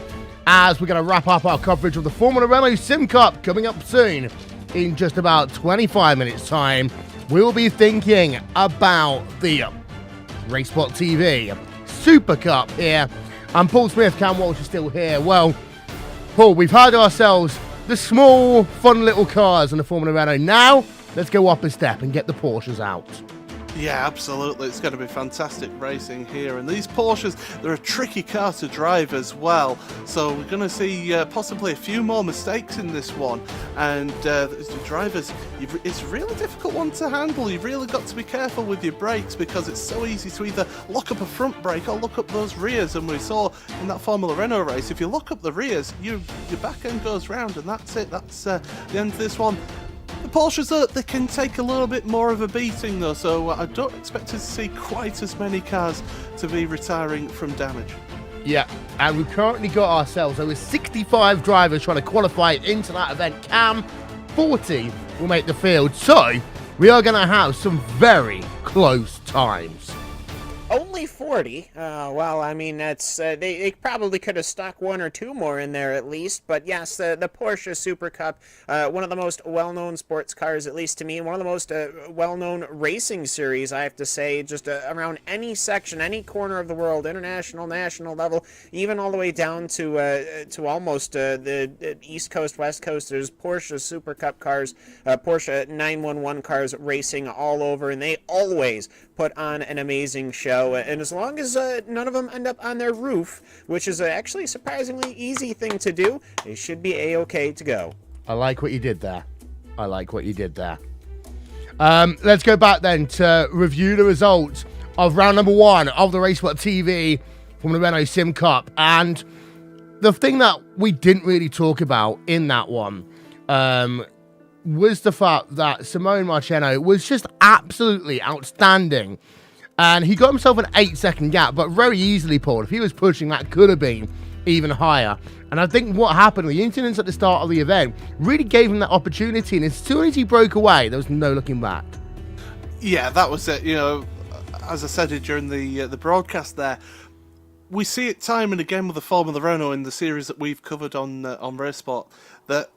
as we're going to wrap up our coverage of the Formula Renault Sim Cup coming up soon. In just about 25 minutes time, we'll be thinking about the RaceSpot TV Super Cup here. And Paul Smith, Cam Walsh is still here. Well, Paul, we've had ourselves the small, fun little cars in the Formula Renault. Now, let's go up a step and get the Porsches out. Yeah, absolutely. It's going to be fantastic racing here. And these Porsches, they're a tricky car to drive as well. So we're going to see possibly a few more mistakes in this one. And the drivers, it's a really difficult one to handle. You've really got to be careful with your brakes because it's so easy to either lock up a front brake or lock up those rears. And we saw in that Formula Renault race, if you lock up the rears, your back end goes round and that's it. That's the end of this one. The Porsches, they can take a little bit more of a beating though, so I don't expect to see quite as many cars to be retiring from damage. Yeah, and we've currently got ourselves over 65 drivers trying to qualify into that event. Cam, 40 will make the field, so we are going to have some very close times. Only 40? Well, I mean, that's they probably could have stuck one or two more in there at least. But yes, the Porsche Super Cup, one of the most well-known sports cars, at least to me, one of the most well-known racing series, I have to say, just around any section, any corner of the world, international, national level, even all the way down to almost the East Coast, West Coast. There's Porsche Super Cup cars, Porsche 911 cars racing all over, and they always put on an amazing show. And as long as none of them end up on their roof, which is actually a surprisingly easy thing to do, they should be a-okay to go. I like what you did there. Let's go back then to review the results of round number 1 of the RaceSpot TV from the Renault Sim Cup. And the thing that we didn't really talk about in that one was the fact that Simone Marcheno was just absolutely outstanding. And he got himself an 8-second gap, but very easily, Paul. If he was pushing, that could have been even higher. And I think what happened, the incidents at the start of the event, really gave him that opportunity. And as soon as he broke away, there was no looking back. Yeah, that was it. You know, as I said it during the broadcast there, we see it time and again with the Formula Renault in the series that we've covered on RaceSpot, that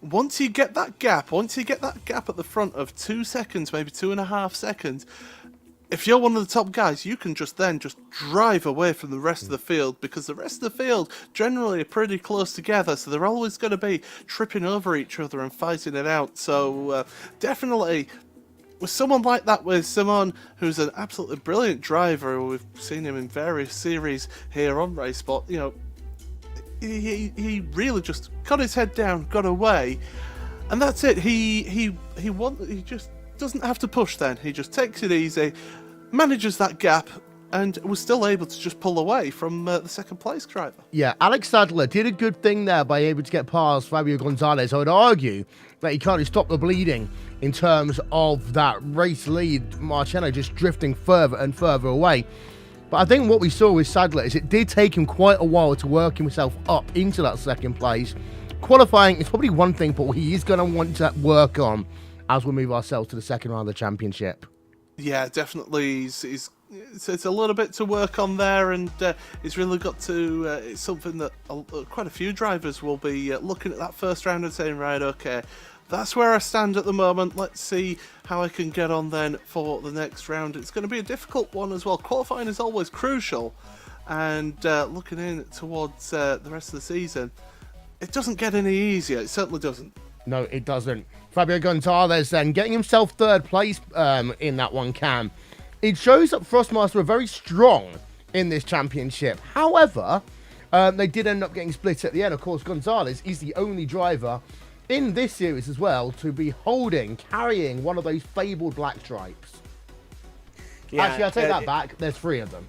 once you get that gap at the front of 2 seconds, maybe 2.5 seconds, if you're one of the top guys, you can just drive away from the rest of the field, because the rest of the field generally are pretty close together, so they're always going to be tripping over each other and fighting it out. So definitely, with someone like that, with Simon, who's an absolutely brilliant driver, we've seen him in various series here on RaceSpot, you know, he really just got his head down, got away, and that's it. He just doesn't have to push then. He just takes it easy, manages that gap, and was still able to just pull away from the second place driver. Yeah, Alex Sadler did a good thing there by able to get past Fabio Gonzalez. I would argue that he kind of stopped the bleeding in terms of that race lead, Marcheno just drifting further and further away. But I think what we saw with Sadler is it did take him quite a while to work himself up into that second place. Qualifying is probably one thing, but he is going to want to work on as we move ourselves to the second round of the championship. Yeah, definitely. It's a little bit to work on there, and he's really got to. It's something that quite a few drivers will be looking at that first round and saying, right, okay, that's where I stand at the moment. Let's see how I can get on then for the next round. It's going to be a difficult one as well. Qualifying is always crucial, and looking in towards the rest of the season, it doesn't get any easier. It certainly doesn't. No, it doesn't. Fabio Gonzalez then getting himself third place in that one, Cam. It shows that Frostmaster are very strong in this championship. However, they did end up getting split at the end. Of course, Gonzalez is the only driver in this series as well to be carrying one of those fabled black stripes. Yeah, actually, I'll take that back. There's 3 of them,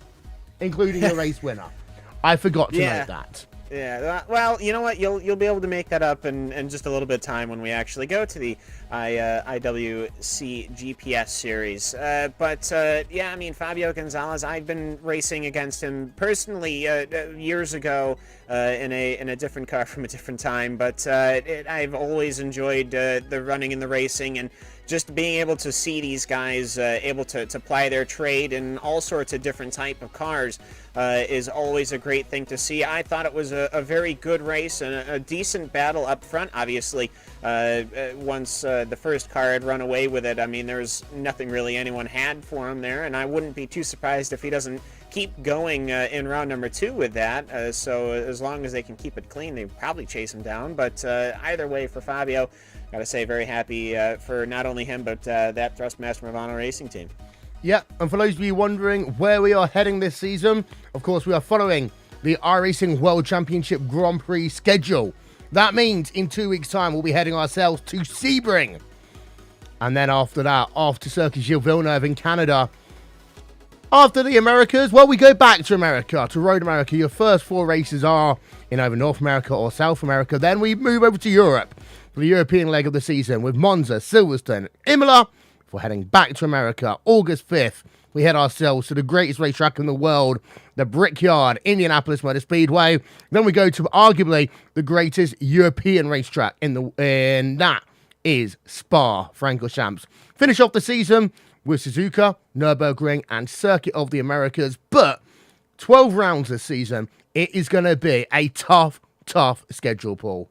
including the race winner. I forgot to note that. Yeah, well, you know what? You'll be able to make that up in just a little bit of time when we actually go to the IWC GPS series. But yeah, I mean, Fabio Gonzalez, I've been racing against him personally years ago in a different car from a different time. But I've always enjoyed the running and the racing, and just being able to see these guys able to ply their trade in all sorts of different type of cars is always a great thing to see. I thought it was a very good race and a decent battle up front. Obviously, once the first car had run away with it, I mean, there's nothing really anyone had for him there, and I wouldn't be too surprised if he doesn't keep going in round number 2 with that. So as long as they can keep it clean, they probably chase him down. But either way, for Fabio, gotta say, very happy for not only him, but that Thrustmaster Movano racing team. Yep, and for those of you wondering where we are heading this season, of course we are following the iRacing World Championship Grand Prix schedule. That means in 2 weeks' time we'll be heading ourselves to Sebring. And then after that, off to Circuit Gilles Villeneuve in Canada. After the Americas, well, we go back to America, to Road America. Your first 4 races are in either North America or South America. Then we move over to Europe for the European leg of the season with Monza, Silverstone, Imola. Before heading back to America, August 5th, we head ourselves to the greatest racetrack in the world, the Brickyard, Indianapolis Motor Speedway. Then we go to arguably the greatest European racetrack and that is Spa-Francorchamps. Finish off the season with Suzuka, Nürburgring, and Circuit of the Americas. But 12 rounds this season, it is going to be a tough schedule, Paul.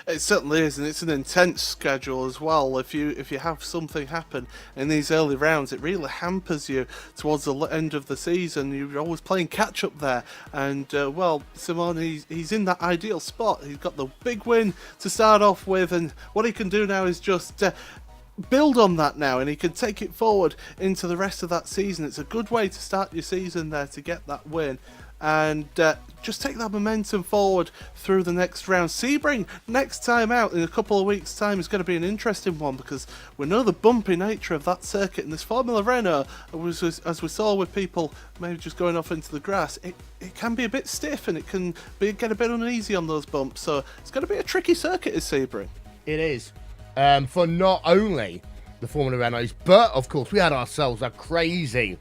It certainly is, and it's an intense schedule as well. If you have something happen in these early rounds, it really hampers you towards the end of the season. You're always playing catch up there, and well, Simon, he's in that ideal spot. He's got the big win to start off with, and what he can do now is just build on that now, and he can take it forward into the rest of that season. It's a good way to start your season there, to get that win. And just take that momentum forward through the next round. Sebring, next time out in a couple of weeks' time, is going to be an interesting one because we know the bumpy nature of that circuit. And this Formula Renault, as we saw with people maybe just going off into the grass, it can be a bit stiff and it can get a bit uneasy on those bumps. So it's going to be a tricky circuit at Sebring. It is. For not only the Formula Renaults, but of course we had ourselves a crazy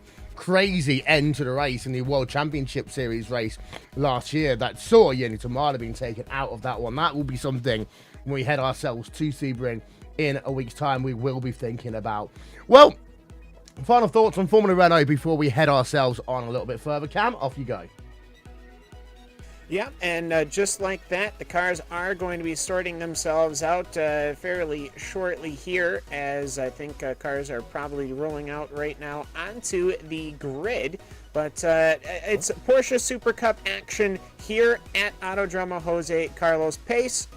end to the race in the World Championship Series race last year that saw Yuki Tsunoda being taken out of that one. That will be something when we head ourselves to Sebring in a week's time we will be thinking about. Well, final thoughts on Formula Renault before we head ourselves on a little bit further. Cam, off you go. Yeah, and just like that, the cars are going to be sorting themselves out fairly shortly here, as I think cars are probably rolling out right now onto the grid. But it's Porsche Super Cup action here at Autodromo Jose Carlos Pace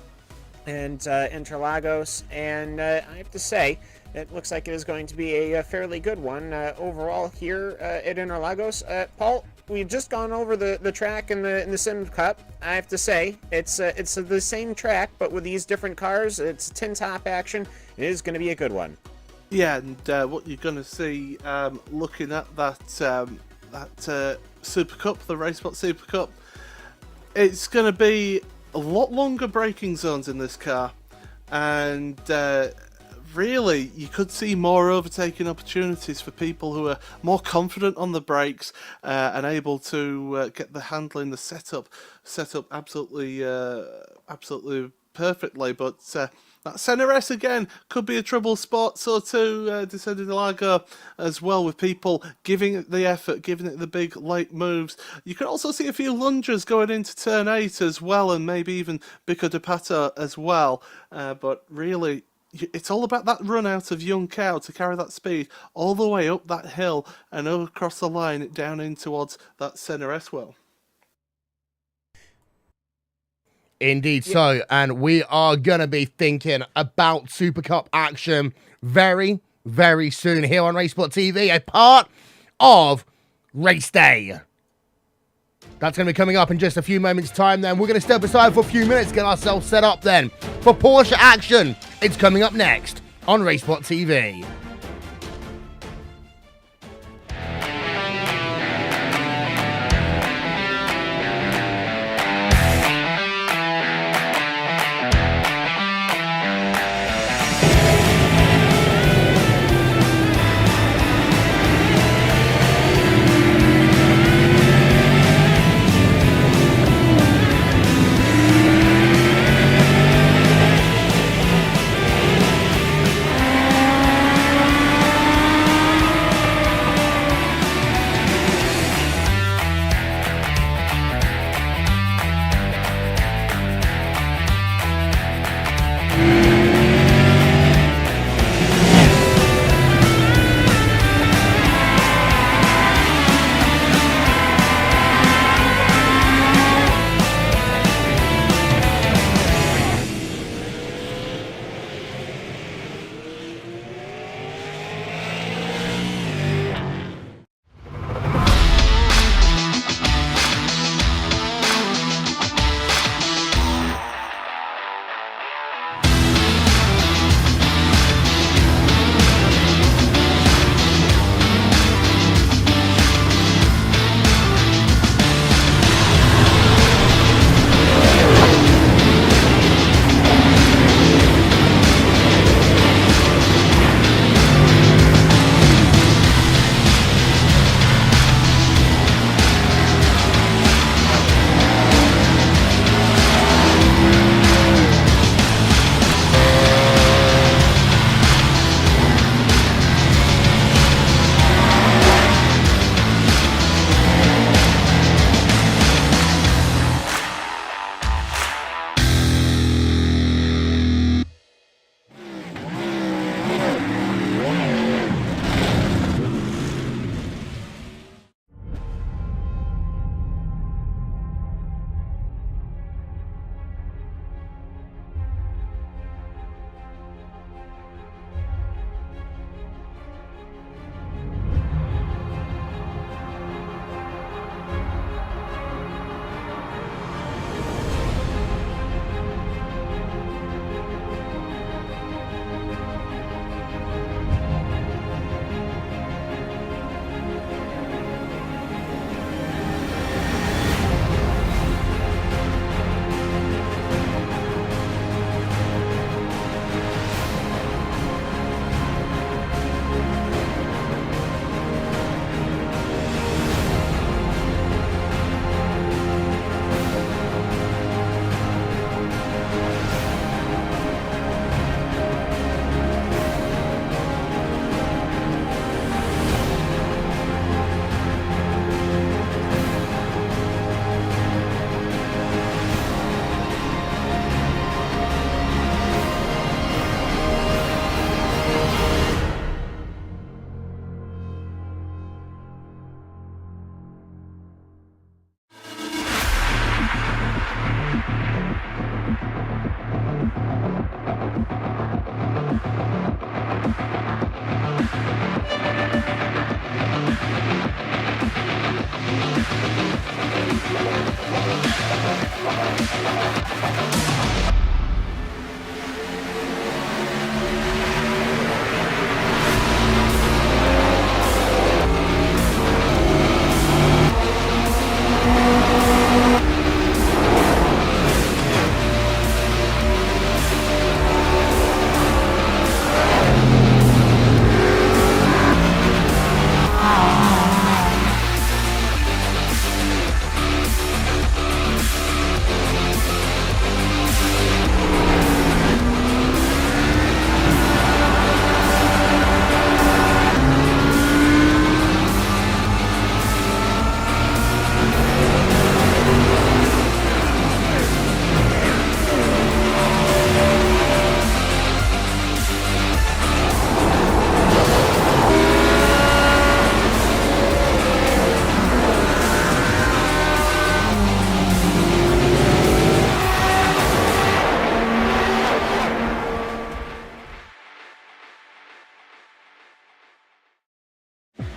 and Interlagos, and I have to say, it looks like it is going to be a fairly good one overall here at Interlagos. Paul, we've just gone over the track in the Sim Cup. I have to say, it's the same track, but with these different cars. It's tin top action. It is going to be a good one. Yeah, and what you're going to see, looking at that Super Cup, the RaceSpot Super Cup, it's going to be a lot longer braking zones in this car, and really, you could see more overtaking opportunities for people who are more confident on the brakes and able to get the handling, the setup absolutely perfectly. But that Center S again could be a trouble spot. So too Interlagos as well, with people giving it the effort, giving it the big late moves. You can also see a few lunges going into turn 8 as well, and maybe even Bico de Pato as well. But really, it's all about that run out of Young Cow to carry that speed all the way up that hill and over across the line down in towards that Center S well. Indeed so, and we are going to be thinking about Super Cup action very, very soon here on RaceSpot TV, a part of Race Day. That's going to be coming up in just a few moments' time then. We're going to step aside for a few minutes, get ourselves set up then for Porsche action. It's coming up next on RaceSpot TV.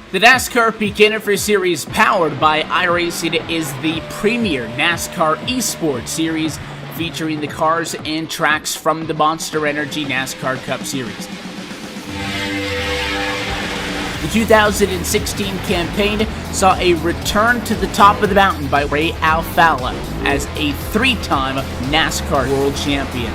The NASCAR Beginner Series, powered by iRacing, is the premier NASCAR esports series featuring the cars and tracks from the Monster Energy NASCAR Cup Series. The 2016 campaign saw a return to the top of the mountain by Ray Alfalla as a three-time NASCAR World Champion.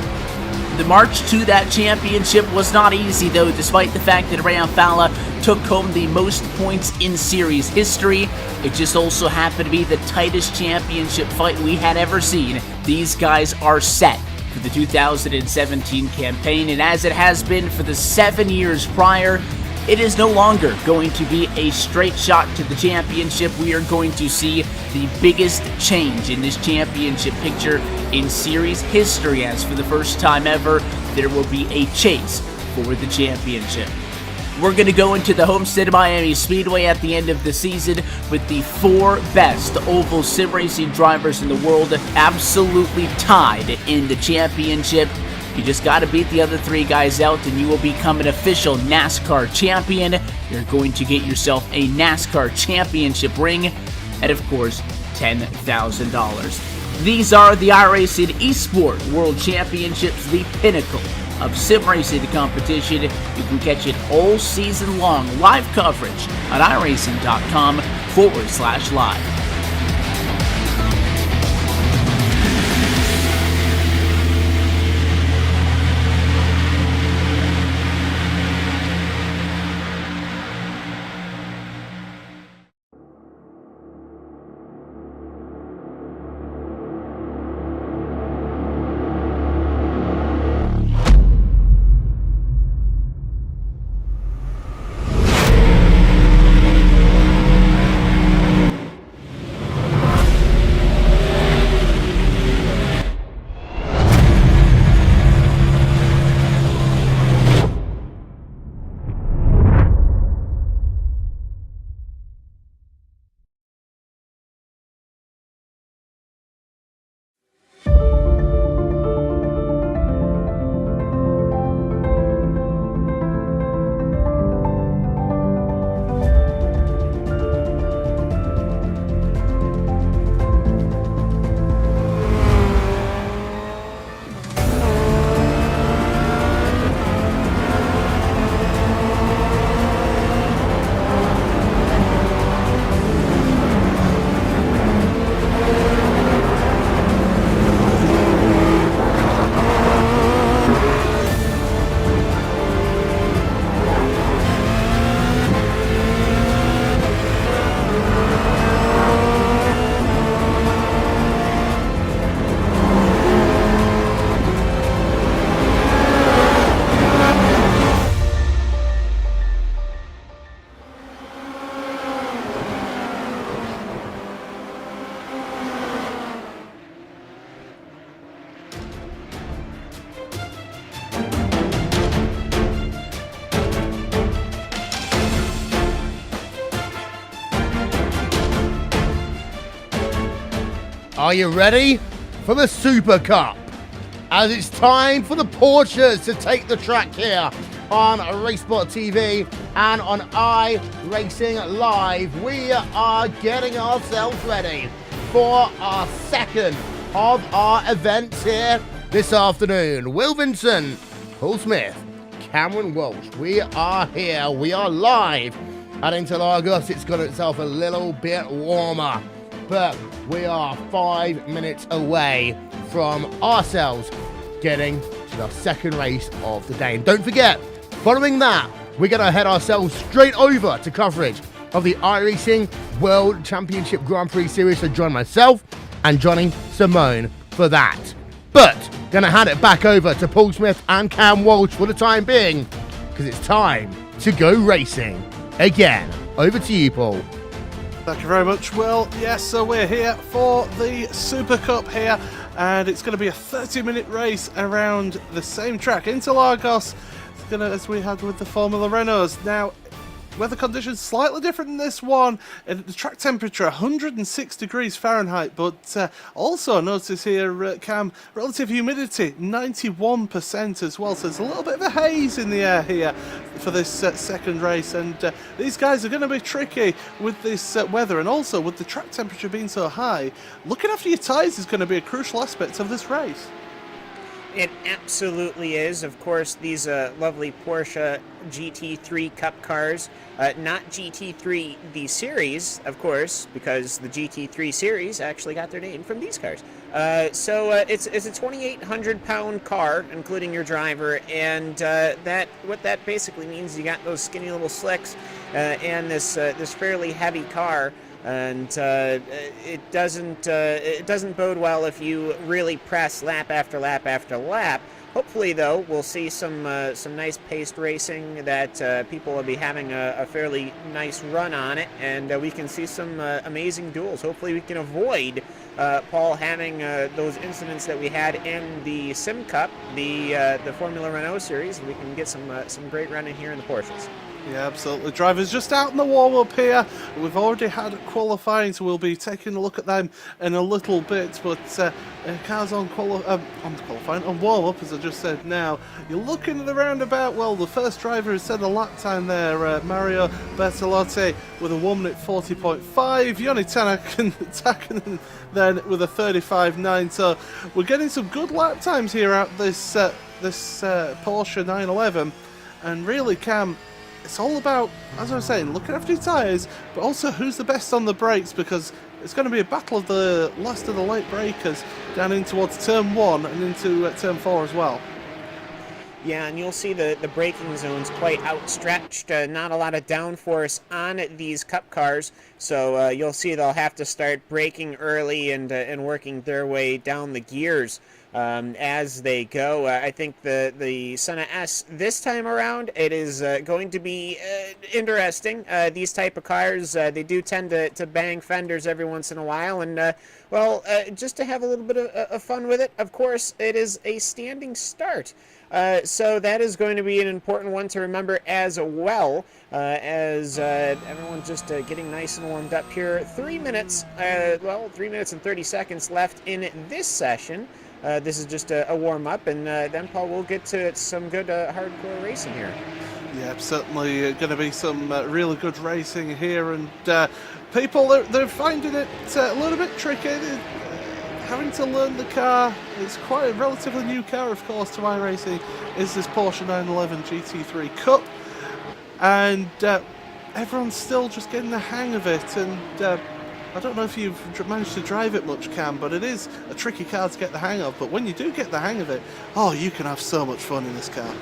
The march to that championship was not easy, though, despite the fact that Ray Alfalla took home the most points in series history. It just also happened to be the tightest championship fight we had ever seen. These guys are set for the 2017 campaign, and as it has been for the 7 years prior, it is no longer going to be a straight shot to the championship. We are going to see the biggest change in this championship picture in series history, as for the first time ever, there will be a chase for the championship. We're going to go into the Homestead Miami Speedway at the end of the season with the 4 best oval sim racing drivers in the world absolutely tied in the championship. You just got to beat the other 3 guys out and you will become an official NASCAR champion. You're going to get yourself a NASCAR championship ring and, of course, $10,000. These are the iRacing Esport World Championships, the pinnacle of sim racing competition. You can catch it all season long, live coverage on iRacing.com/live. Are you ready for the Super Cup? As it's time for the Porsches to take the track here on RaceSpot TV and on iRacingLive. We are getting ourselves ready for our second of our events here this afternoon. Will Vincent, Paul Smith, Cameron Walsh, we are here. We are live at Interlagos. It's got itself a little bit warmer, but we are 5 minutes away from ourselves getting to the second race of the day. And don't forget, following that, we're going to head ourselves straight over to coverage of the iRacing World Championship Grand Prix Series. So join myself and Johnny Simone for that. But going to hand it back over to Paul Smith and Cam Walsh for the time being, because it's time to go racing again. Over to you, Paul. Thank you very much, Will. Yes, so we're here for the Super Cup here, and it's going to be a 30-minute race around the same track, Interlagos. It's going to, as we had with the Formula Renaults. Now, weather conditions slightly different than this one. And the track temperature 106 degrees Fahrenheit, but also notice here, Cam, relative humidity 91% as well. So there's a little bit of a haze in the air here for this second race, and these guys are going to be tricky with this weather, and also with the track temperature being so high. Looking after your tyres is going to be a crucial aspect of this race. It absolutely is. Of course, these lovely Porsche GT3 Cup cars, not GT3 the series, of course, because the GT3 series actually got their name from these cars. So it's a 2,800-pound car, including your driver, and what that basically means, you got those skinny little slicks and this fairly heavy car. And it doesn't bode well if you really press lap after lap after lap. Hopefully, though, we'll see some nice paced racing that people will be having a fairly nice run on it, and we can see some amazing duels. Hopefully, we can avoid Paul having those incidents that we had in the Sim Cup, the Formula Renault series. We can get some great running here in the Porsches. Yeah, absolutely. Drivers just out in the warm-up here. We've already had qualifying, so we'll be taking a look at them in a little bit. But cars on qualifying, on warm-up, as I just said now. You're looking at the roundabout. Well, the first driver has set a lap time there, Mario Bertolotti, with a 1 minute 40.5. Joni Täkkinen then with a 35.9. So we're getting some good lap times here at this Porsche 911. And really, Cam, it's all about, as I was saying, looking after your tyres, but also who's the best on the brakes, because it's going to be a battle of the last of the late breakers down in towards turn 1 and into turn 4 as well. Yeah, and you'll see the braking zones quite outstretched, not a lot of downforce on these Cup cars, so you'll see they'll have to start braking early and working their way down the gears as they go. I think the Senna S this time around, it is going to be interesting. These type of cars, they do tend to bang fenders every once in a while, and just to have a little bit of fun with it, of course, it is a standing start. So that is going to be an important one to remember as well, as everyone's just getting nice and warmed up here. 3 minutes, 3 minutes and 30 seconds left in this session. This is just a warm-up, and then, Paul, we'll get to some good hardcore racing here. Yeah, certainly going to be some really good racing here, and people, they're finding it a little bit tricky. Having to learn the car. It's quite a relatively new car, of course, to iRacing, is this Porsche 911 GT3 Cup, and everyone's still just getting the hang of it, and I don't know if you've managed to drive it much, Cam, but it is a tricky car to get the hang of, but when you do get the hang of it, you can have so much fun in this car.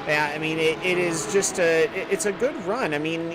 Yeah, I mean, it is just it's a good run. I mean,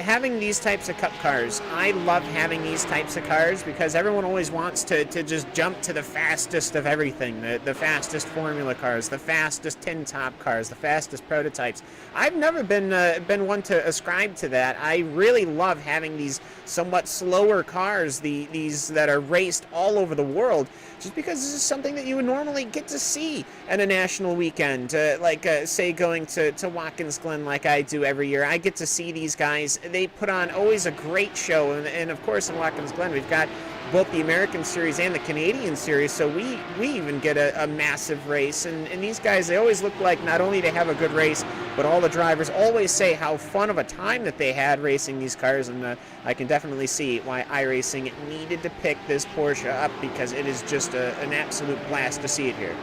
having these types of Cup cars, I love having these types of cars because everyone always wants to just jump to the fastest of everything, the fastest formula cars, the fastest tin top cars, the fastest prototypes. I've never been one to ascribe to that. I really love having these somewhat slower cars, these that are raced all over the world, just because this is something that you would normally get to see at a national weekend, say going to Watkins Glen like I do every year. I get to see these guys. They put on always a great show, and of course in Watkins Glen we've got both the American Series and the Canadian Series, so we even get a massive race, and these guys, they always look like not only they have a good race, but all the drivers always say how fun of a time that they had racing these cars, and I can definitely see why iRacing needed to pick this Porsche up, because it is just an absolute blast to see it here.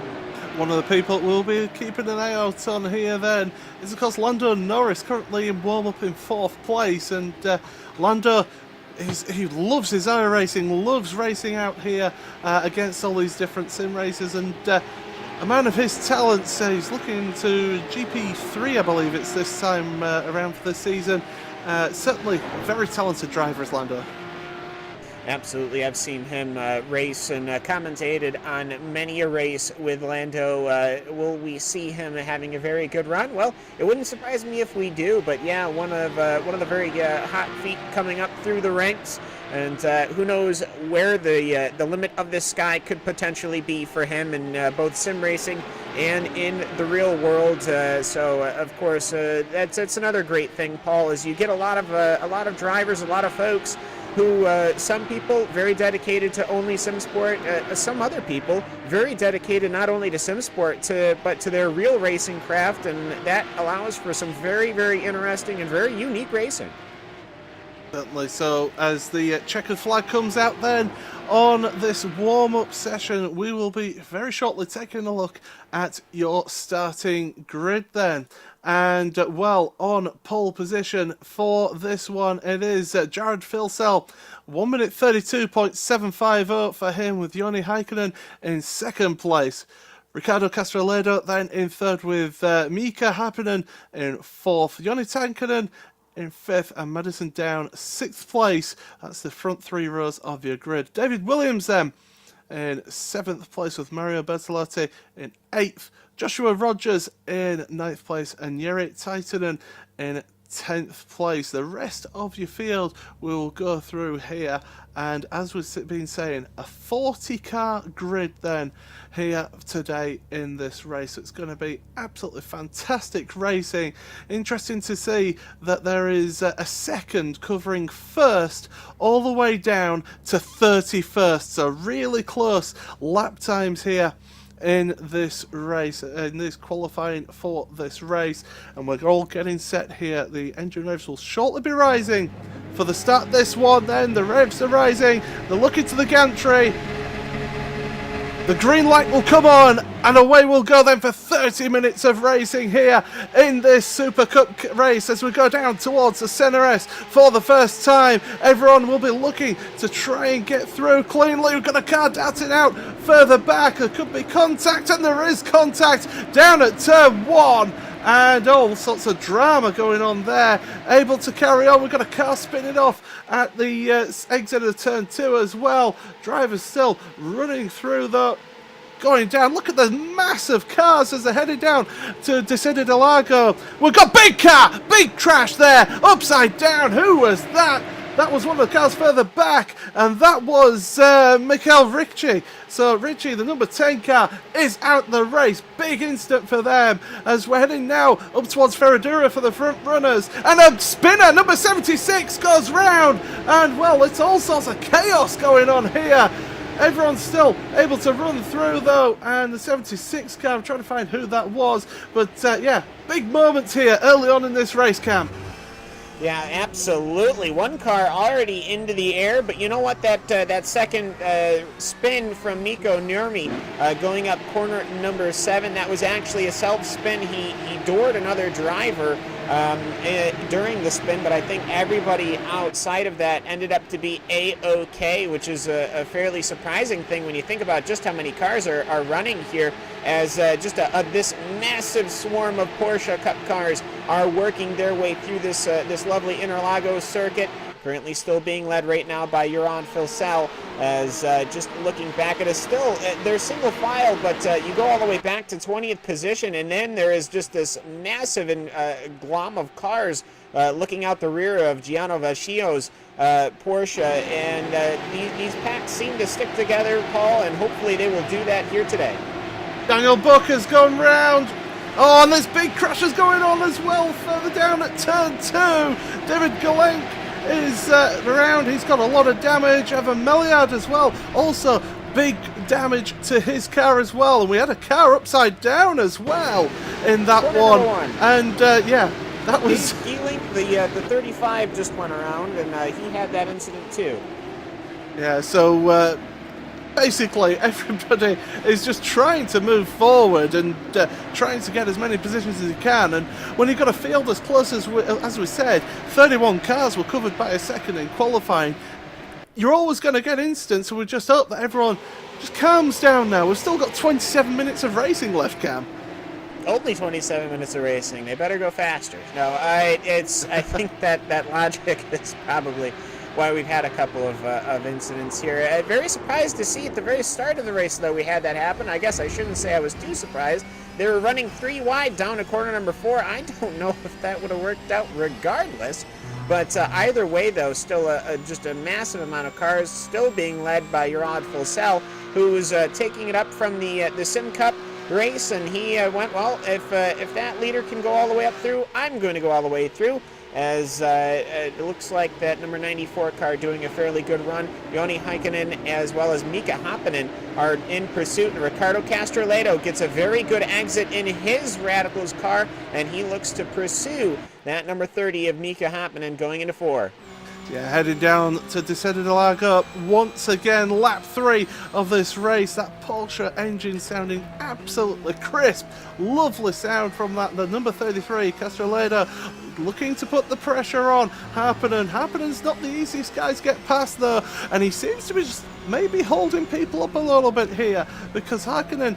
One of the people we'll be keeping an eye out on here then is, of course, Lando Norris, currently in warm-up in 4th place, and Lando, he loves his iRacing, loves racing out here against all these different sim racers, and a man of his talents, he's looking to GP3, I believe it's this time around for this season. Certainly a very talented driver is Lando. Absolutely, I've seen him race and commentated on many a race with Lando. Will we see him having a very good run? Well, it wouldn't surprise me if we do, but yeah, one of the very hot feet coming up through the ranks, and who knows where the limit of this sky could potentially be for him in both sim racing and in the real world. So of course, that's another great thing, Paul, is you get a lot of drivers, a lot of folks who, some people very dedicated to only sim sport, some other people very dedicated not only to sim sport but to their real racing craft, and that allows for some very, very interesting and very unique racing. Certainly. So as the checkered flag comes out then on this warm-up session, we will be very shortly taking a look at your starting grid then. And well, on pole position for this one, it is Jared Filsell, 1 minute 32.750 for him, with Joni Häkkinen in 2nd place. Ricardo Castroledo then in 3rd, with Mika Happinen in 4th, Joni Häkkinen in 5th, and Madison Down 6th place. That's the front 3 rows of your grid. David Williams then in 7th place, with Mario Bertolotti in 8th. Joshua Rogers in 9th place, and Jere Taitanen in 10th place. The rest of your field will go through here, and as we've been saying, a 40-car grid then here today in this race. It's going to be absolutely fantastic racing. Interesting to see that there is a second covering 1st all the way down to 31st, so really close lap times here in this race, in this qualifying for this race, and we're all getting set here. The engine revs will shortly be rising for the start this one then. The revs are rising, they're looking to the gantry, the green light will come on, and away we'll go then for 30 minutes of racing here in this Super Cup race as we go down towards the Senna S for the first time. Everyone will be looking to try and get through cleanly. We've got a car darting out further back. There could be contact, and there is contact down at turn 1. And all sorts of drama going on there. Able to carry on. We've got a car spinning off at the exit of turn 2 as well. Drivers still running through though. Going down. Look at the massive cars as they're headed down to Interlagos. We've got big car, big crash there, upside down. Who was that? That was one of the cars further back, and that was Mikael Ricci. So Ricci, the number 10 car, is out the race. Big instant for them as we're heading now up towards Ferradura for the front runners. And a spinner, number 76, goes round. And well, it's all sorts of chaos going on here. Everyone's still able to run through though, and the 76 car, I'm trying to find who that was. But yeah, big moments here early on in this race, Cam. Yeah, absolutely. One car already into the air, but you know what? That second spin from Mikko Nurmi going up corner number 7, that was actually a self-spin. He doored another driver during the spin, but I think everybody outside of that ended up to be A-OK, which is a fairly surprising thing when you think about just how many cars are running here, as just this massive swarm of Porsche Cup cars are working their way through this lovely Interlagos circuit. Currently still being led right now by Jeroen Filsell, as just looking back at us, still they're single file, but you go all the way back to 20th position, and then there is just this massive glom of cars looking out the rear of Gianno Vacchio's Porsche, and these packs seem to stick together, Paul, and hopefully they will do that here today. Daniel Bucker's going round. Oh, and this big crash is going on as well further down at turn 2. David Galenk is around. He's got a lot of damage. Evan Meliard as well. Also, big damage to his car as well. And we had a car upside down as well in that one. And yeah, that was... He linked the 35 just went around, and he had that incident too. Yeah, so basically everybody is just trying to move forward and trying to get as many positions as he can. And when you've got a field as close as we said, 31 cars were covered by a second in qualifying, you're always going to get instants. So we just hope that everyone just calms down now. We've still got 27 minutes of racing left, Cam. Only 27 minutes of racing. They better go faster. No, I think that logic is probably why we've had a couple of incidents here. Very surprised to see at the very start of the race, though, we had that happen. I guess I shouldn't say I was too surprised. They were running 3 wide down to corner number 4. I don't know if that would have worked out regardless. But either way, though, still just a massive amount of cars still being led by Urad Fulsell, who's taking it up from the Sim Cup race, and he went, well, if that leader can go all the way up through, I'm going to go all the way through, as it looks like that number 94 car doing a fairly good run. Joni Heikkinen as well as Mika Happinen are in pursuit, and Ricardo Castrolato gets a very good exit in his Radicals car, and he looks to pursue that number 30 of Mika Happinen going into 4. Yeah, heading down to Interlagos once again, lap 3 of this race. That Porsche engine sounding absolutely crisp. Lovely sound from that. The number 33, Castrolato, looking to put the pressure on Happinen. Happinen's not the easiest guy to get past, though, and he seems to be just maybe holding people up a little bit here, because Hakkinen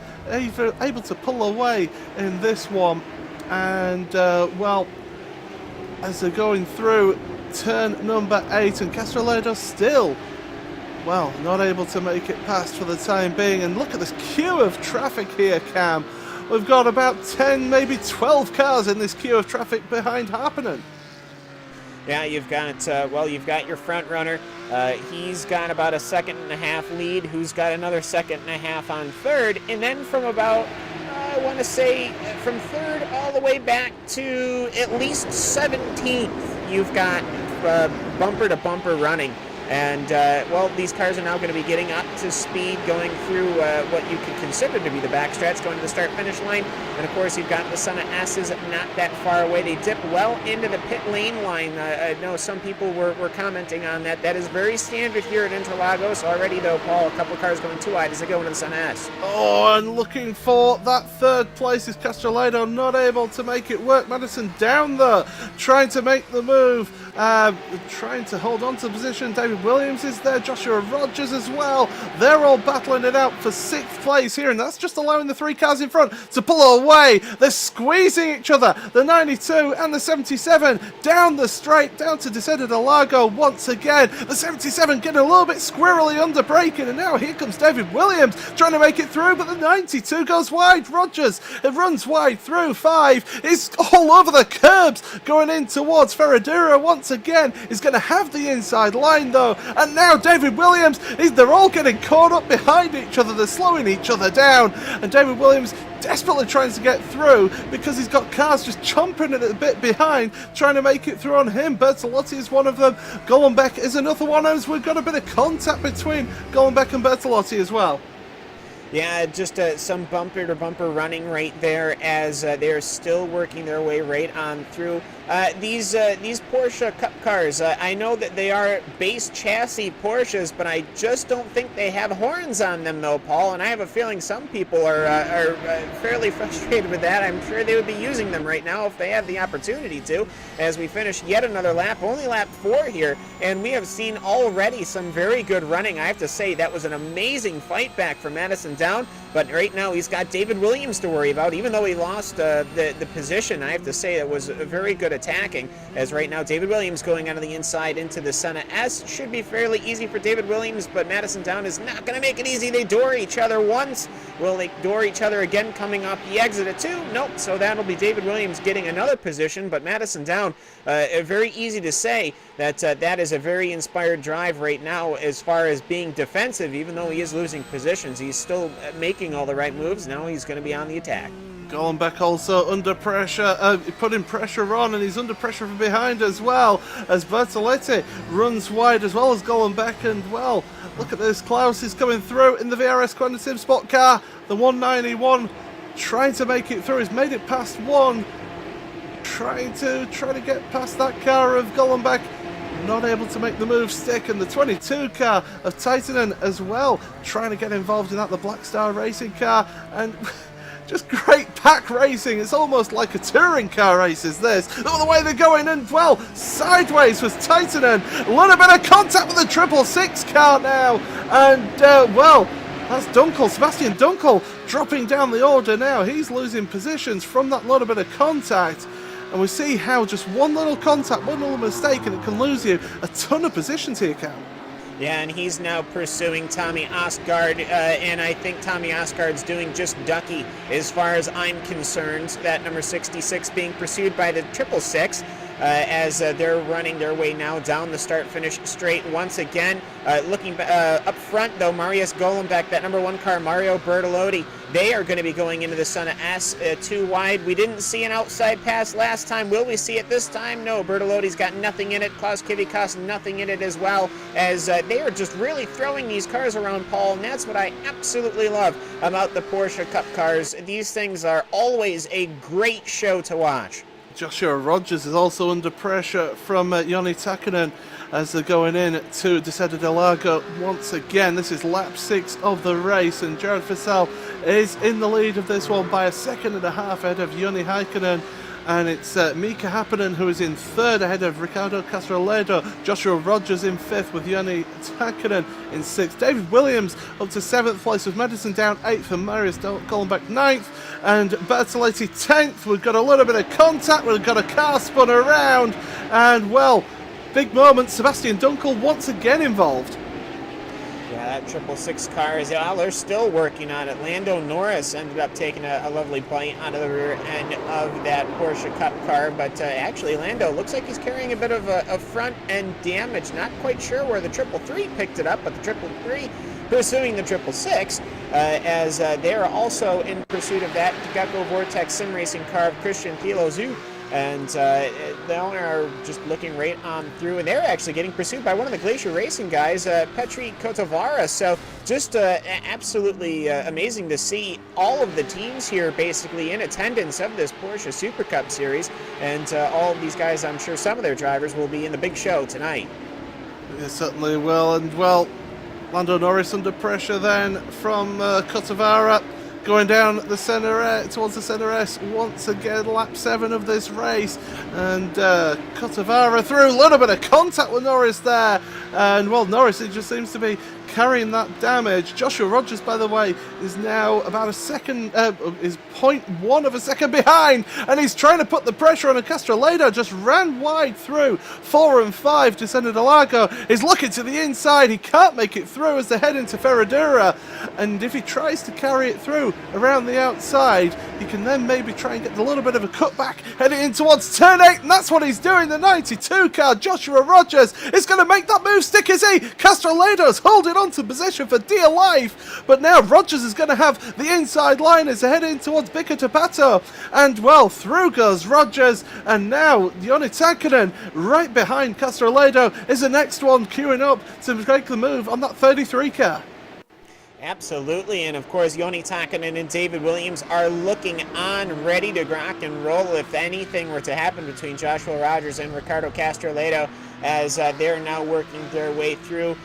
able to pull away in this one. And, well, as they're going through turn number 8, and Castrolato still, well, not able to make it past for the time being. And look at this queue of traffic here, Cam. We've got about 10, maybe 12 cars in this queue of traffic behind Happinen. Yeah, you've got, you've got your front runner. He's got about a 1.5 second lead, who's got another 1.5 seconds on third. And then from about, I want to say, from third all the way back to at least 17th, you've got bumper-to-bumper running. And, well, these cars are now going to be getting up to speed, going through what you could consider to be the backstretch, going to the start-finish line. And, of course, you've got the Son of S's not that far away. They dip well into the pit lane line. I know some people were commenting on that. That is very standard here at Interlagos. Already, though, Paul, a couple of cars going too wide as they go into the Son of S. Oh, and looking for that third place is Castrolato, not able to make it work. Madison down there, trying to make the move, trying to hold on to position. David Williams is there, Joshua Rogers as well. They're all battling it out for 6th place here, and that's just allowing the 3 cars in front to pull away. They're squeezing each other, the 92 and the 77 down the straight, down to Interlagos once again. The 77 getting a little bit squirrely under braking, and now here comes David Williams trying to make it through, but the 92 goes wide. Rogers, it runs wide through 5. It's all over the curbs going in towards Ferradura once again. He's going to have the inside line, though. And now David Williams, they're all getting caught up behind each other. They're slowing each other down. And David Williams desperately trying to get through because he's got cars just chomping it a bit behind, trying to make it through on him. Bertolotti is one of them. Golombek is another one. As we've got a bit of contact between Golombek and Bertolotti as well. Yeah, just some bumper-to-bumper running right there as they're still working their way right on through. These Porsche Cup cars, I know that they are base chassis Porsches, but I just don't think they have horns on them, though, Paul, and I have a feeling some people are fairly frustrated with that. I'm sure they would be using them right now if they had the opportunity to, as we finish yet another lap, only lap 4 here, and we have seen already some very good running. I have to say that was an amazing fight back for Madison Down, but right now he's got David Williams to worry about, even though he lost the position. I have to say that was a very good attacking, as right now David Williams going out of the inside into the Senna S. Should be fairly easy for David Williams, but Madison Down is not going to make it easy. They door each other once. Will they door each other again coming off the exit at 2? Nope, so that'll be David Williams getting another position, but Madison Down, very easy to say that that is a very inspired drive right now as far as being defensive. Even though he is losing positions, he's still making all the right moves. Now he's going to be on the attack. Gollenbeck also under pressure, putting pressure on, and he's under pressure from behind as well, as Bertoletti runs wide as well as Gollenbeck, and well, look at this, Klaus is coming through in the VRS Quantum Sim Sport car, the 191, trying to make it through, he's made it past one, trying to get past that car of Gollenbeck, not able to make the move stick, and the 22 car of Titanen as well, trying to get involved in that, the Black Star Racing car, and just great pack racing. It's almost like a touring car race is this. Look at the way they're going, and well, sideways was Titanen. A little bit of contact with the 666 car now, and well, that's Dunkel, Sebastian Dunkel dropping down the order now. He's losing positions from that little bit of contact. And we see how just one little contact, one little mistake, and it can lose you a ton of positions here, Cam. Yeah, and he's now pursuing Tommy Osgaard, and I think Tommy Osgaard's doing just ducky as far as I'm concerned. That number 66 being pursued by the 666 as they're running their way now down the start-finish straight once again. Looking up front, though, Marius Gollenbeck, that number 1 car, Mario Bertolotti, they are going to be going into the Senna S too wide. We didn't see an outside pass last time. Will we see it this time? No, Bertolotti's got nothing in it. Klaus Kivikas, nothing in it as well, as they are just really throwing these cars around, Paul, and that's what I absolutely love about the Porsche Cup cars. These things are always a great show to watch. Joshua Rogers is also under pressure from Joni Takkonen as they're going in to Descenda del Lago once again. This is lap 6 of the race, and Jared Vassell is in the lead of this one by 1.5 seconds ahead of Joni Heikkinen. And it's Mika Happinen who is in 3rd ahead of Ricardo Castroledo. Joshua Rogers in 5th with Joni Takkonen in 6th. David Williams up to 7th place with Madison down 8th and Marius Gollenbeck 9th. And Bertoletti 10th. We've got a little bit of contact. We've got a car spun around. And well, big moment. Sebastian Dunkel once again involved. Yeah, that 666 car is, well, they're still working on it. Lando Norris ended up taking a lovely bite out of the rear end of that Porsche Cup car, but actually Lando looks like he's carrying a bit of a front end damage. Not quite sure where the 333 picked it up, but the 333 pursuing the 666 as they are also in pursuit of that Gecko Vortex sim racing car of Christian Pilozu. And the owner are just looking right on through, and they're actually getting pursued by one of the Glacier Racing guys, Petri Kotovara. So just absolutely amazing to see all of the teams here basically in attendance of this Porsche Super Cup Series. And all of these guys, I'm sure some of their drivers will be in the big show tonight. They certainly will. And well, Lando Norris under pressure then from Kotovara. Going down the centre towards the centre S once again, lap 7 of this race, and Kotovara through, a little bit of contact with Norris there, and well, Norris, it just seems to be carrying that damage. Joshua Rogers, by the way, is now about is 0.1 of a second behind, and he's trying to put the pressure on, and Castroledo just ran wide through 4 and 5. Descenda del Lago is looking to the inside, he can't make it through as they head into Ferradura, and if he tries to carry it through around the outside, he can then maybe try and get a little bit of a cutback heading in towards turn 8, and that's what he's doing. The 92 car, Joshua Rogers, is going to make that move stick, is he? Castroledo's holding on to position for dear life, but now Rogers is going to have the inside line as they head in towards Bica Tapato, and well, through goes Rogers, and now Joni Takkonen right behind Castroledo is the next one queuing up to make the move on that 33 car. Absolutely, and of course Joni Takkonen and David Williams are looking on, ready to rock and roll if anything were to happen between Joshua Rogers and Ricardo Castroledo, as they're now working their way through,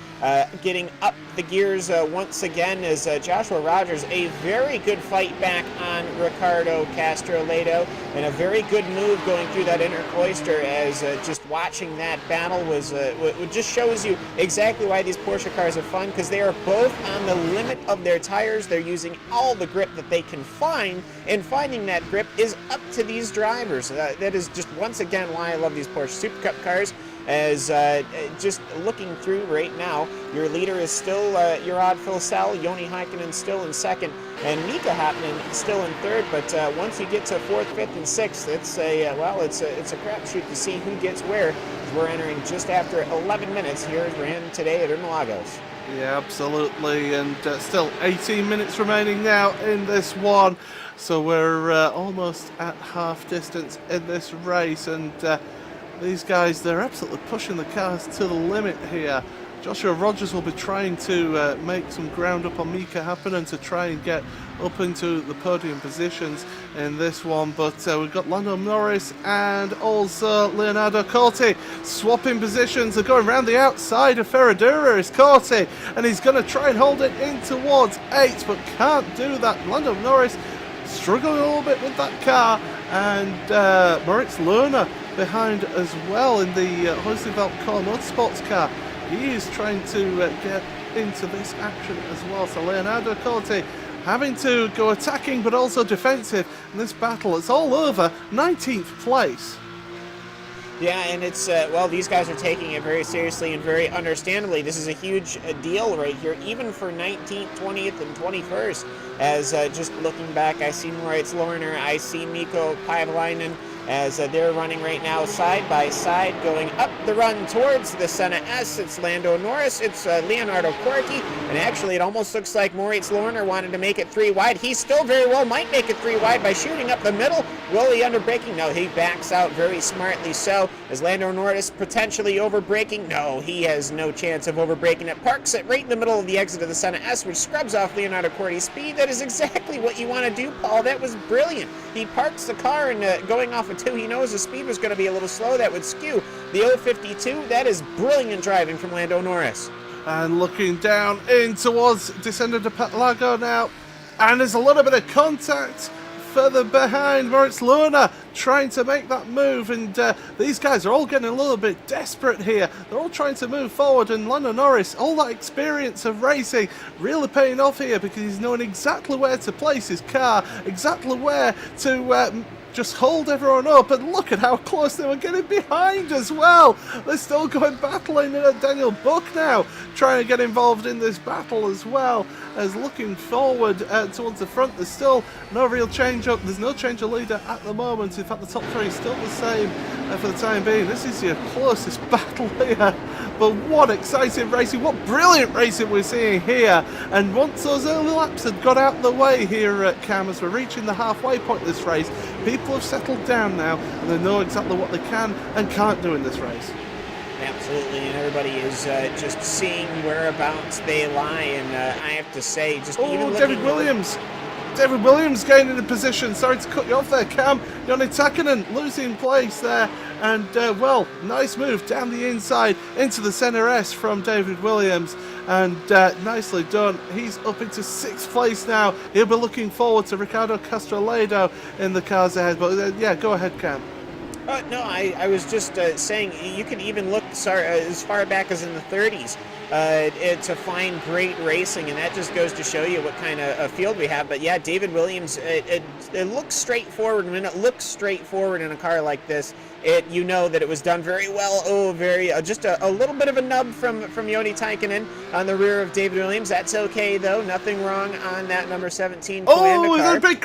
getting up the gears once again, as Joshua Rogers, a very good fight back on Ricardo Castroledo, and a very good move going through that inner cloister, as just watching that battle was it just shows you exactly why these Porsche cars are fun, because they are both on the limit of their tires. They're using all the grip that they can find, and finding that grip is up to these drivers. That is just once again why I love these Porsche Super Cup cars, as just looking through right now, your leader is still your odd Phil Sell, Joni Heikkinen still in 2nd, and Mika Happinen still in 3rd, but once you get to 4th, 5th, and 6th, it's a crapshoot to see who gets where. We're entering just after 11 minutes here at Ran today at Interlagos. Yeah, absolutely, and still 18 minutes remaining now in this one, so we're almost at half distance in this race, and these guys, they're absolutely pushing the cars to the limit here. Joshua Rogers will be trying to make some ground up on Mika Hakkinen to try and get up into the podium positions in this one, but we've got Lando Norris and also Leonardo Corti swapping positions. They're going around the outside of Ferradura is Corti, and he's going to try and hold it in towards 8, but can't do that. Lando Norris struggling a little bit with that car, and Moritz Lerner behind as well in the Huizenveld Core Motorsports car. He is trying to get into this action as well. So Leonardo Corti having to go attacking but also defensive in this battle. It's all over. 19th place. Yeah, and it's, well, these guys are taking it very seriously and very understandably. This is a huge deal right here, even for 19th, 20th, and 21st. As just looking back, I see Moritz Lerner, I see Mikko Paavalainen, as they're running right now side by side, going up the run towards the Senna S. It's Lando Norris, it's Leonardo Corti, and actually it almost looks like Moritz Lerner wanted to make it 3 wide. He still very well might make it 3 wide by shooting up the middle. Will he under braking? No, he backs out very smartly so. Is Lando Norris potentially over braking? No, he has no chance of over braking. It parks it right in the middle of the exit of the Senna S, which scrubs off Leonardo Corti's speed. That is exactly what you want to do, Paul. That was brilliant. He parks the car and going off a 2, he knows the speed was going to be a little slow. That would skew the 052. That is brilliant driving from Lando Norris. And looking down in towards Descender de Patlago now, and there's a little bit of contact further behind. Moritz Lerner trying to make that move, and these guys are all getting a little bit desperate here. They're all trying to move forward, and Lando Norris, all that experience of racing really paying off here, because he's knowing exactly where to place his car, exactly where to just hold everyone up, and look at how close they were getting behind as well. They're still going battling. Daniel Buck now trying to get involved in this battle as well, as looking forward towards the front. There's still no real change up. There's no change of leader at the moment. In fact, the top 3 is still the same for the time being. This is your closest battle here. But what exciting racing, what brilliant racing we're seeing here. And once those early laps had got out of the way here at Cam, as we're reaching the halfway point of this race, people have settled down now, and they know exactly what they can and can't do in this race. Absolutely, and everybody is just seeing whereabouts they lie, and I have to say, just even David Williams. David Williams gaining a position. Sorry to cut you off there, Cam. Joni Takkanen losing place there. And, well, nice move down the inside into the Senna S from David Williams. And nicely done. He's up into 6th place now. He'll be looking forward to Ricardo Castroledo in the cars ahead. But, yeah, go ahead, Cam. No, I was just saying, you can even look as far back as in the 30s to find great racing, and that just goes to show you what kind of field we have. But yeah, David Williams, it looks straightforward, and when it looks straightforward in a car like this, you know that it was done very well. Just a little bit of a nub from Joni Takkanen on the rear of David Williams. That's okay, though. Nothing wrong on that number 17 Commando car. Oh, a big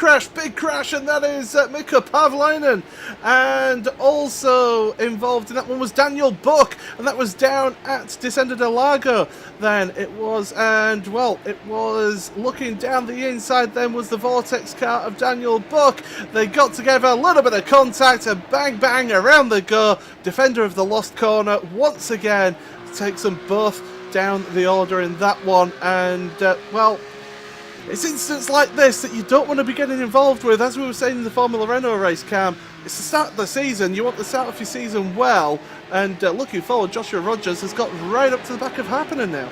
crash, and that is Mikko Paavalainen. And also involved in that one was Daniel Buck, and that was down at Descender de Lago. Then it was, and well, it was looking down the inside. Then was the Vortex car of Daniel Buck. They got together, a little bit of contact, and bang bang around they go. Defender of the Lost Corner once again takes them both down the order in that one. And well, it's incidents like this that you don't want to be getting involved with. As we were saying in the Formula Renault race, Cam, it's the start of the season. You want to start off your season well, and looking forward, Joshua Rogers has got right up to the back of Hakkinen now.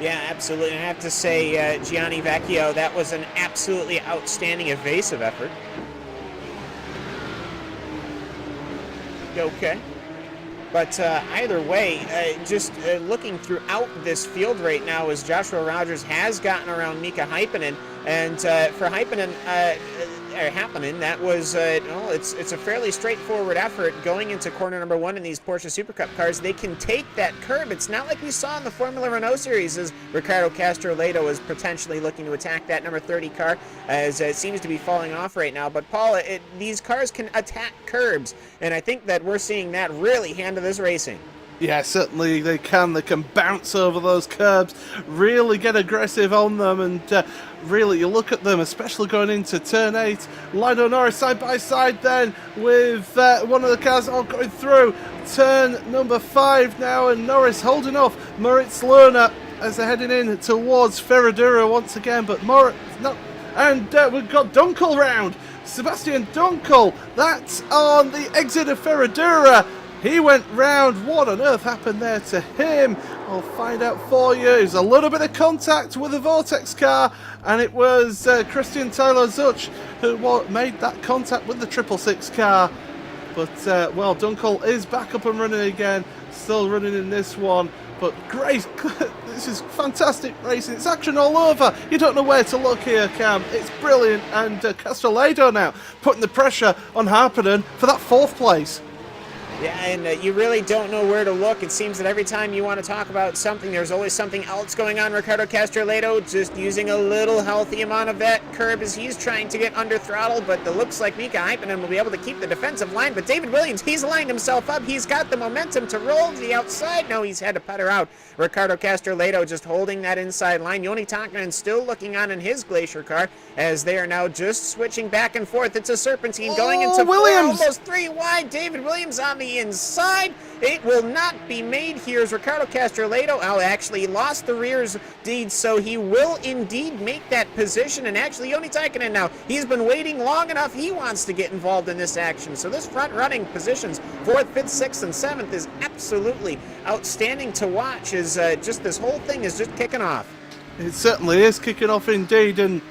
Yeah, absolutely. I have to say, Gianni Vecchio, that was an absolutely outstanding evasive effort. Okay. But either way, just looking throughout this field right now, as Joshua Rogers has gotten around Mika Hakkinen, and for Hakkinen, that was, well, it's a fairly straightforward effort going into corner number 1 in these Porsche Super Cup cars. They can take that curb. It's not like we saw in the Formula Renault series, as Ricardo Castroledo is potentially looking to attack that number 30 car, as it seems to be falling off right now. But Paul, these cars can attack curbs, and I think that we're seeing that really handle this racing. Yeah, certainly they can. They can bounce over those curbs, really get aggressive on them, and really, you look at them, especially going into turn 8. Lando Norris side by side then with one of the cars all going through turn number 5 now, and Norris holding off Moritz Lerner as they're heading in towards Ferradura once again, but Moritz not. And we've got Dunkel round. Sebastian Dunkel, that's on the exit of Ferradura. He went round. What on earth happened there to him? I'll find out for you. It was a little bit of contact with the Vortex car, and it was Christian Tyler Zuch who made that contact with the 666 car. But, well, Dunkel is back up and running again, still running in this one. But great, this is fantastic racing. It's action all over. You don't know where to look here, Cam. It's brilliant. And Castellado now putting the pressure on Harpenden for that 4th place. Yeah, and you really don't know where to look. It seems that every time you want to talk about something, there's always something else going on. Ricardo Castellado just using a little healthy amount of that curb as he's trying to get under throttle, but it looks like Mika Häkkinen will be able to keep the defensive line. But David Williams, he's lined himself up. He's got the momentum to roll to the outside. No, he's had to putter out. Ricardo Castellado just holding that inside line. Joni Takkanen still looking on in his Glacier car as they are now just switching back and forth. It's a serpentine going into Williams. 4, almost 3 wide. David Williams on the inside. It will not be made here as Ricardo Castellado actually lost the rear's deed, so he will indeed make that position. And actually, Joni Takkanen now, he's been waiting long enough. He wants to get involved in this action. So this front running positions, 4th, 5th, 6th, and 7th is absolutely outstanding to watch as just this whole thing is just kicking off. It certainly is kicking off indeed, and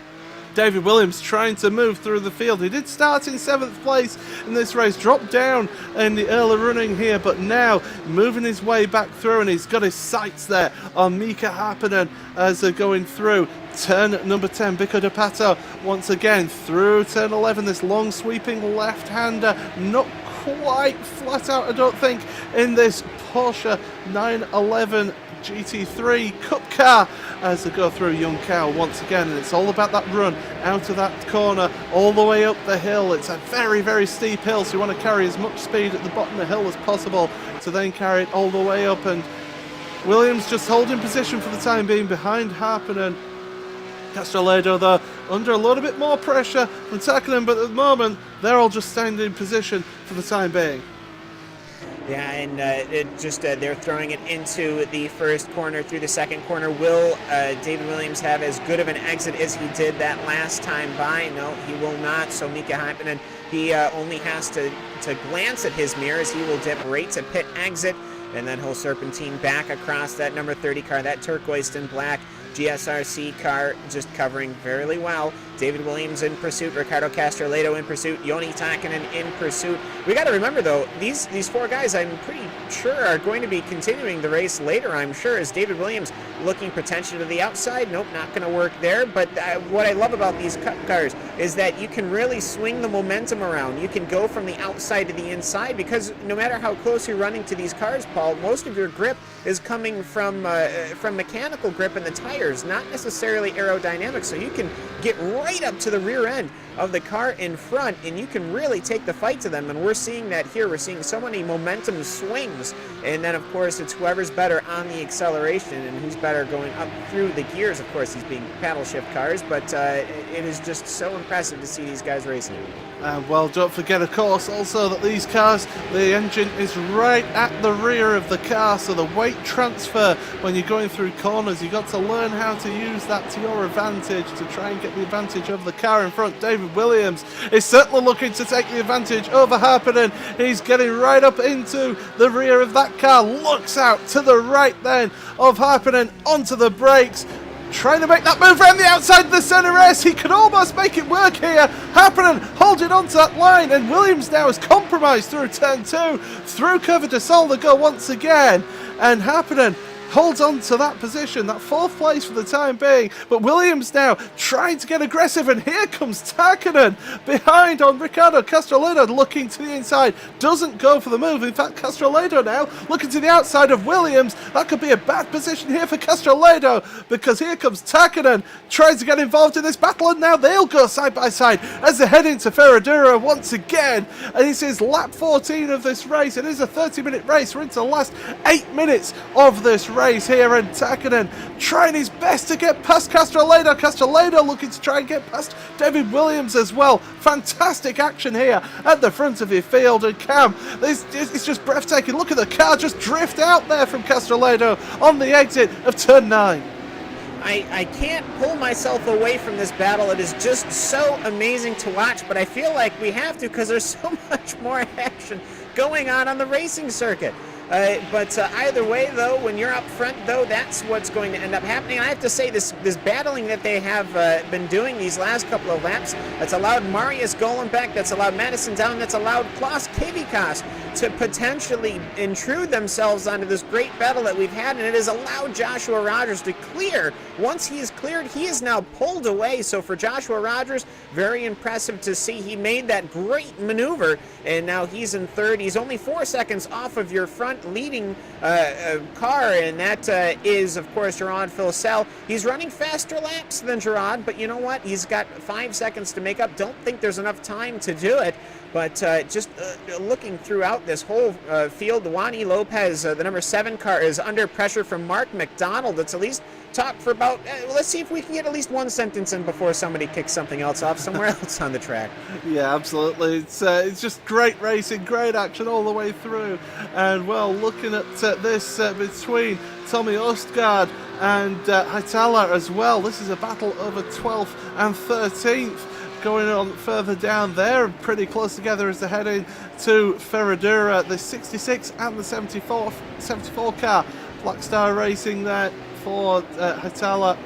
David Williams trying to move through the field. He did start in 7th place in this race, dropped down in the early running here, but now moving his way back through, and he's got his sights there on Mika Häkkinen as they're going through turn number 10. Bico de Pato once again through turn 11. This long sweeping left-hander, not quite flat out, I don't think, in this Porsche 911 GT3 Cup car as they go through Young Cow once again, and it's all about that run out of that corner all the way up the hill. It's a very, very steep hill, so you want to carry as much speed at the bottom of the hill as possible to then carry it all the way up. And Williams just holding position for the time being behind Häkkinen. Castellado though under a little bit more pressure from Takkanen, but at the moment they're all just standing in position for the time being. Yeah, and they're throwing it into the first corner through the second corner. Will David Williams have as good of an exit as he did that last time by? No, he will not. So Mika Häkkinen, he only has to glance at his mirrors. He will dip right to pit exit, and then he'll serpentine back across that number 30 car, that turquoise and black GSRC car, just covering fairly well. David Williams in pursuit, Ricardo Castellado in pursuit, Joni Takkanen in pursuit. We got to remember though, these 4 guys I'm pretty sure are going to be continuing the race later, I'm sure, as David Williams looking potentially to the outside. Nope, not going to work there. But what I love about these Cup cars is that you can really swing the momentum around. You can go from the outside to the inside, because no matter how close you're running to these cars, Paul, most of your grip is coming from mechanical grip in the tires, not necessarily aerodynamics. So you can get right up to the rear end of the car in front, and you can really take the fight to them. And we're seeing that here. We're seeing so many momentum swings, and then of course it's whoever's better on the acceleration and who's better going up through the gears. Of course, these being paddle shift cars, but it is just so impressive to see these guys racing. Well, don't forget, of course, also that these cars, the engine is right at the rear of the car, so the weight transfer when you're going through corners, you've got to learn how to use that to your advantage to try and get the advantage of the car in front. David Williams is certainly looking to take the advantage over Häkkinen. He's getting right up into the rear of that car, looks out to the right then of Häkkinen onto the brakes, trying to make that move around the outside of the centre S. He could almost make it work here. Häkkinen holding onto that line, and Williams now has compromised through turn 2, through Curva de Sol to go once again. And Häkkinen holds on to that position, that 4th place for the time being. But Williams now trying to get aggressive, and here comes Takanen behind on Ricardo Castrolado, looking to the inside, doesn't go for the move. In fact, Castrolado now looking to the outside of Williams. That could be a bad position here for Castrolado, because here comes Takanen trying to get involved in this battle, and now they'll go side by side as they head into Ferradura once again. And this is lap 14 of this race. It is a 30-minute race. We're into the last 8 minutes of this race here, and Takanen trying his best to get past Castrolado. Castrolado looking to try and get past David Williams as well. Fantastic action here at the front of your field, and Cam, it's just breathtaking. Look at the car just drift out there from Castrolado on the exit of turn 9. I can't pull myself away from this battle. It is just so amazing to watch, but I feel like we have to, because there's so much more action going on the racing circuit. But either way, though, when you're up front, though, that's what's going to end up happening. I have to say, this battling that they have been doing these last couple of laps, that's allowed Marius Golenbeck, that's allowed Madison Down, that's allowed Klaus Kivikas to potentially intrude themselves onto this great battle that we've had, and it has allowed Joshua Rogers to clear. Once he is cleared, he is now pulled away. So for Joshua Rogers, very impressive to see. He made that great maneuver, and now he's in 3rd. He's only 4 seconds off of your front leading car, and that is, of course, Gerard Filsell. He's running faster laps than Gerard, but you know what? He's got 5 seconds to make up. Don't think there's enough time to do it. But just looking throughout this whole field, Juani Lopez, the number 7 car, is under pressure from Mark McDonald. It's at least talked for about, let's see if we can get at least one sentence in before somebody kicks something else off somewhere else on the track. Yeah, absolutely. It's just great racing, great action all the way through. And, well, looking at this between Tommy Ostgaard and Haitala as well, this is a battle over 12th and 13th. Going on further down there, pretty close together as they're heading to Ferradura, the 66 and the 74 car. Black Star Racing there for Hatala,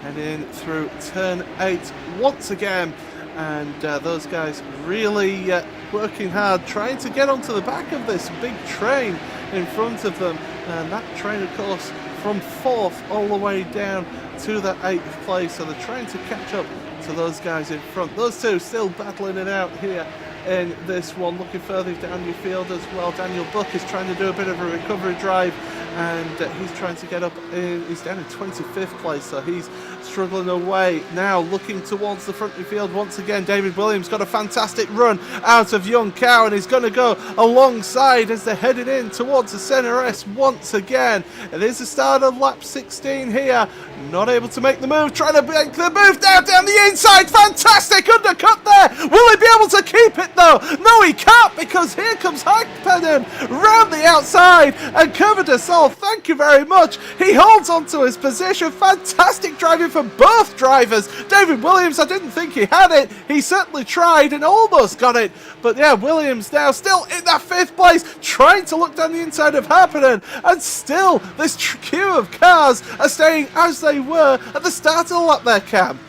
heading through turn 8 once again, and those guys really working hard, trying to get onto the back of this big train in front of them, and that train, of course, from 4th all the way down to the 8th place, so they're trying to catch up to those guys in front. Those two still battling it out here in this one. Looking further down your field as well, Daniel Buck is trying to do a bit of a recovery drive, and he's trying to get up in, he's down in 25th place, so he's struggling away. Now looking towards the front of the field once again, David Williams got a fantastic run out of Young Cow, and he's going to go alongside as they're headed in towards the Centre S once again. It is the start of lap 16 here. Not able to make the move, trying to make the move down the inside. Fantastic undercut there. Will he be able to keep it though? No, he can't, because here comes Hackpeden round the outside, and Curva de Sol, thank you very much. He holds on to his position. Fantastic driving from both drivers. David Williams, I didn't think he had it. He certainly tried and almost got it. But yeah, Williams now still in that 5th place, trying to look down the inside of Happinen, and still this queue of cars are staying as they were at the start of the lap there, Cam.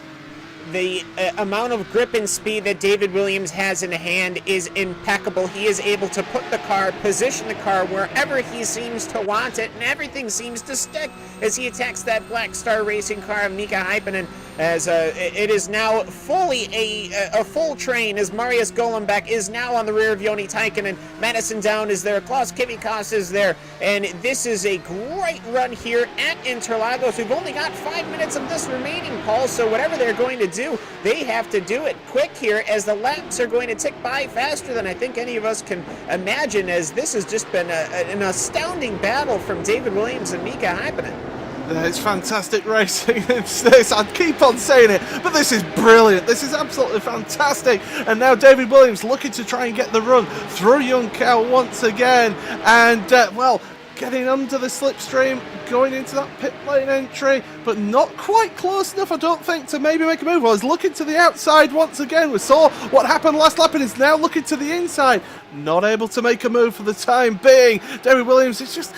The amount of grip and speed that David Williams has in hand is impeccable. He is able to put the car, position the car wherever he seems to want it, and everything seems to stick as he attacks that Black Star Racing car of Mika Hyppinen, as it is now fully a full train, as Marius Golenbeck is now on the rear of Joni Teikkinen. Madison Down is there, Klaus Kivikas is there, and this is a great run here at Interlagos. We've only got 5 minutes of this remaining, Paul, so whatever they're going to do, they have to do it quick here, as the laps are going to tick by faster than I think any of us can imagine, as this has just been an astounding battle from David Williams and Mika Hyppinen. It's fantastic racing. It's this. I keep on saying it, but this is brilliant. This is absolutely fantastic. And now David Williams looking to try and get the run through Young Cow once again. And, well, getting under the slipstream, going into that pit lane entry, but not quite close enough, I don't think, to maybe make a move. I was looking to the outside once again. We saw what happened last lap, and is now looking to the inside. Not able to make a move for the time being. David Williams is just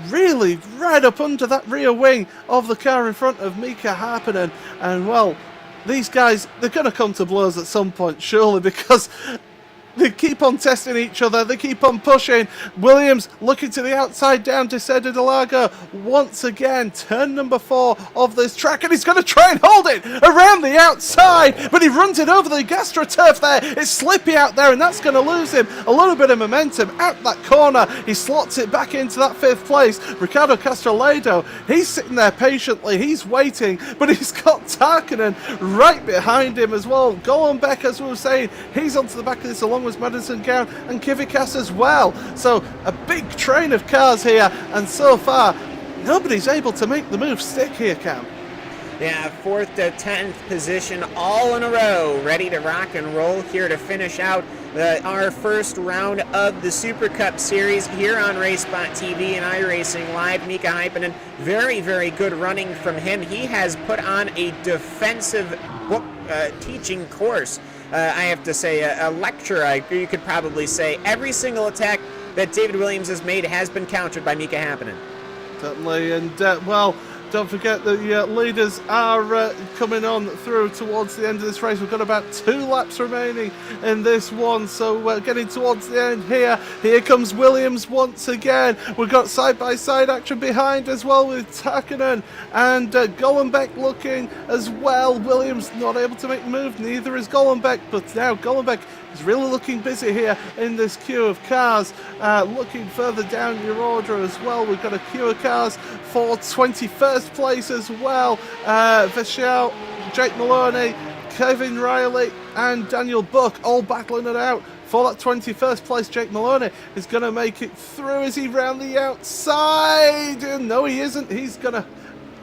really right up under that rear wing of the car in front of Mika Happinen, and well, these guys, they're going to come to blows at some point, surely, because They keep on testing each other. They keep on pushing. Williams looking to the outside down to Interlagos once again. Turn number 4 of this track, and he's going to try and hold it around the outside, but he runs it over the GastroTurf there. It's slippy out there, and that's going to lose him a little bit of momentum out that corner. He slots it back into that 5th place. Ricardo Castroledo, he's sitting there patiently. He's waiting, but he's got Tarkkanen right behind him as well. Golombek, as we were saying, he's onto the back of this along with Madison Gown and Kivikas as well. So a big train of cars here, and so far nobody's able to make the move stick here, Cam. Yeah, 4th to 10th position all in a row, ready to rock and roll here to finish out our first round of the Super Cup Series here on RaceSpot TV and iRacingLive. Mika Hyppinen, very, very good running from him. He has put on a defensive book teaching course. I have to say, a lecture, you could probably say. Every single attack that David Williams has made has been countered by Mika Hyppinen. Certainly, and well, don't forget the leaders are coming on through towards the end of this race. We've got about 2 laps remaining in this one, so we're getting towards the end here. Here comes Williams once again. We've got side-by-side action behind as well with Tarkkanen and Golombek looking as well. Williams not able to make the move, neither is Golombek, but now Golombek is really looking busy here in this queue of cars. Looking further down your order as well, we've got a queue of cars for 21st place as well. Vishal, Jake Maloney, Kevin Riley and Daniel Buck all battling it out for that 21st place. Jake Maloney is going to make it through. Is he round the outside? No, he isn't. He's going to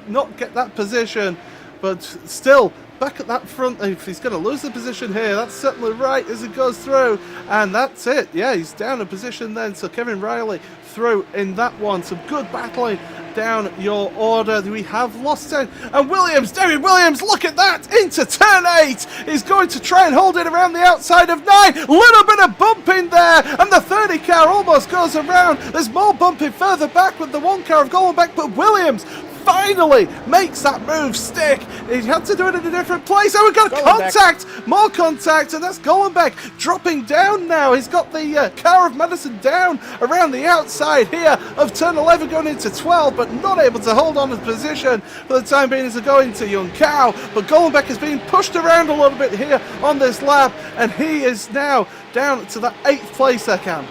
not get that position, but still back at that front. If he's going to lose the position here, that's certainly right as it goes through, and that's it. Yeah, he's down a position then, so Kevin Riley through in that one. Some good battling down your order. We have lost 10, and Williams, David Williams, look at that, into turn 8. He's going to try and hold it around the outside of 9. Little bit of bumping there, and the 30 car almost goes around. There's more bumping further back with the 1 car of Golombek, but Williams finally makes that move stick. He had to do it in a different place. Oh, we've got contact, more contact, and that's Golombek dropping down now. He's got the car of Madison down around the outside here of turn 11 going into 12, but not able to hold on to position for the time being as they're going to Young Cow. But Golombek is being pushed around a little bit here on this lap, and he is now down to that 8th place there, Cam.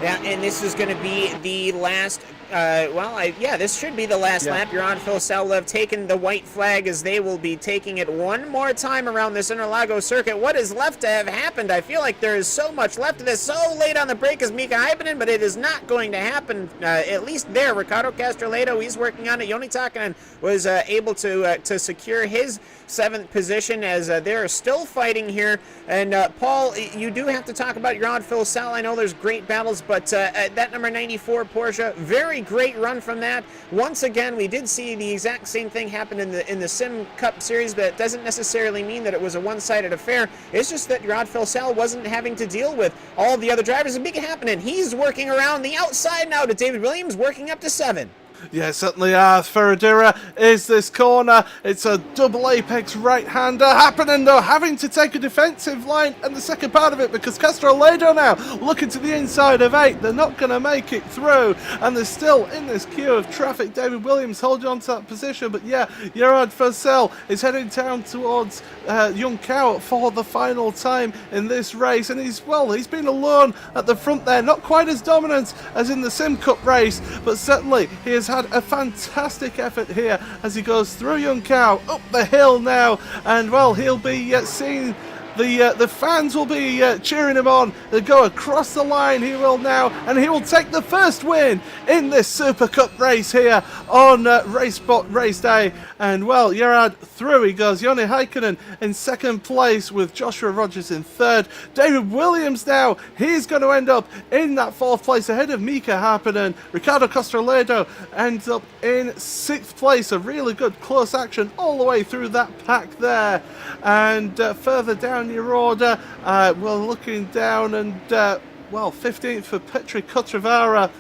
Yeah, and this is going to be the last this should be the last lap. Yaron Filsell will have taken the white flag as they will be taking it one more time around this Interlagos circuit. What is left to have happened? I feel like there is so much left of this. So late on the break is Mika Hyppinen, but it is not going to happen, at least there. Ricardo Castroledo, he's working on it. Joni Tarkkanen was able to secure his 7th position as they're still fighting here. And Paul, you do have to talk about Yaron Filsell. I know there's great battles, but that number 94 Porsche, very great run from that. Once again, we did see the exact same thing happen in the Sim Cup Series, but it doesn't necessarily mean that it was a one-sided affair. It's just that Yaron Filsell wasn't having to deal with all the other drivers and make it happen, and he's working around the outside now to David Williams, working up to 7. Yeah, certainly are. Ferreira is this corner. It's a double apex right-hander. Hyppinen, though, having to take a defensive line and the second part of it because Castroledo now looking to the inside of 8. They're not going to make it through, and they're still in this queue of traffic. David Williams holding on to that position, but yeah, Gerard Fussell is heading down towards Young Cow for the final time in this race, and he's been alone at the front there. Not quite as dominant as in the Sim Cup race, but certainly he has had a fantastic effort here as he goes through Young Cow up the hill now, and well, he'll be seeing the fans will be cheering him on. They'll go across the line, he will now, and he will take the first win in this Super Cup race here on RaceSpot RaceDay. And well, Gerard through he goes. Joni Heikkinen in second place with Joshua Rogers in third. David Williams now, he's going to end up in that 4th place ahead of Mika Hyppinen. Ricardo Castroledo ends up in 6th place. A really good close action all the way through that pack there. And further down your order, we're looking down, and 15th for Petri Kotrivara,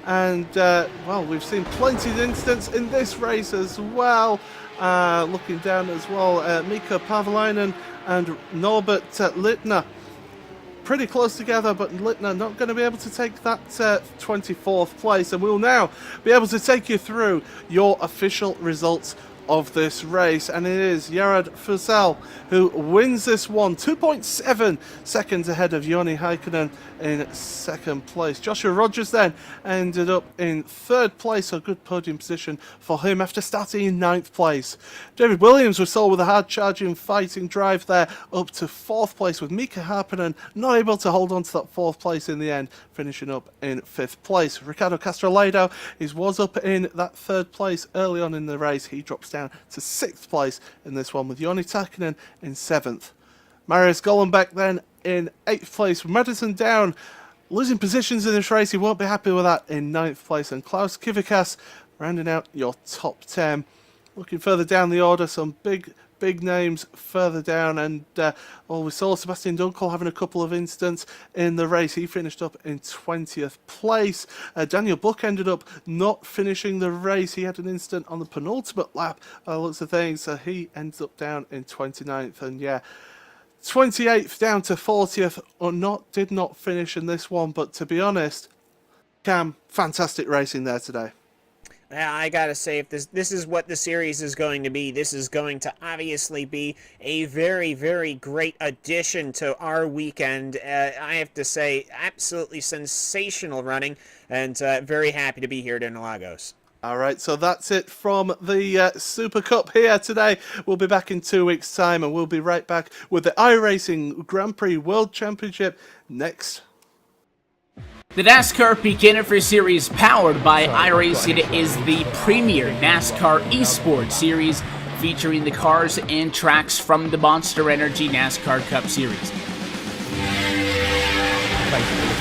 and we've seen plenty of incidents in this race as well. Looking down as well, Mika Pavalainen and Norbert Littner pretty close together, but Littner not going to be able to take that 24th place. And we'll now be able to take you through your official results of this race, and it is Gerard Fussell who wins this one, 2.7 seconds ahead of Joni Heikkinen in second place. Joshua Rogers then ended up in third place, a good podium position for him after starting in 9th place. David Williams was sold with a hard charging fighting drive there up to 4th place, with Mika Harppinen not able to hold on to that 4th place in the end, finishing up in 5th place. Ricardo Castroledo was up in that 3rd place early on in the race. He drops down to 6th place in this one, with Joni Heikkinen in 7th. Marius Gollenbeck then in 8th place. Madison Down losing positions in this race, he won't be happy with that, in 9th place. And Klaus Kivikas rounding out your top 10. Looking further down the order, some big names further down, and we saw Sebastian Dunkel having a couple of incidents in the race. He finished up in 20th place. Daniel Buck ended up not finishing the race. He had an incident on the penultimate lap by the looks of things, so he ends up down in 29th, and 28th down to 40th, did not finish in this one. But to be honest, Cam, fantastic racing there today. I gotta say, if this is what the series is going to be, this is going to obviously be a very, very great addition to our weekend. I have to say, absolutely sensational running, and very happy to be here at Interlagos. All right, so that's it from the Super Cup here today. We'll be back in 2 weeks' time, and we'll be right back with the iRacing Grand Prix World Championship next. The NASCAR Beginner Series, powered by iRacing, is the premier NASCAR esports series featuring the cars and tracks from the Monster Energy NASCAR Cup Series.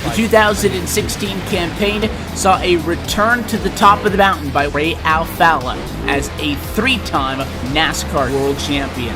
The 2016 campaign saw a return to the top of the mountain by Ray Alfalla as a 3-time NASCAR World Champion.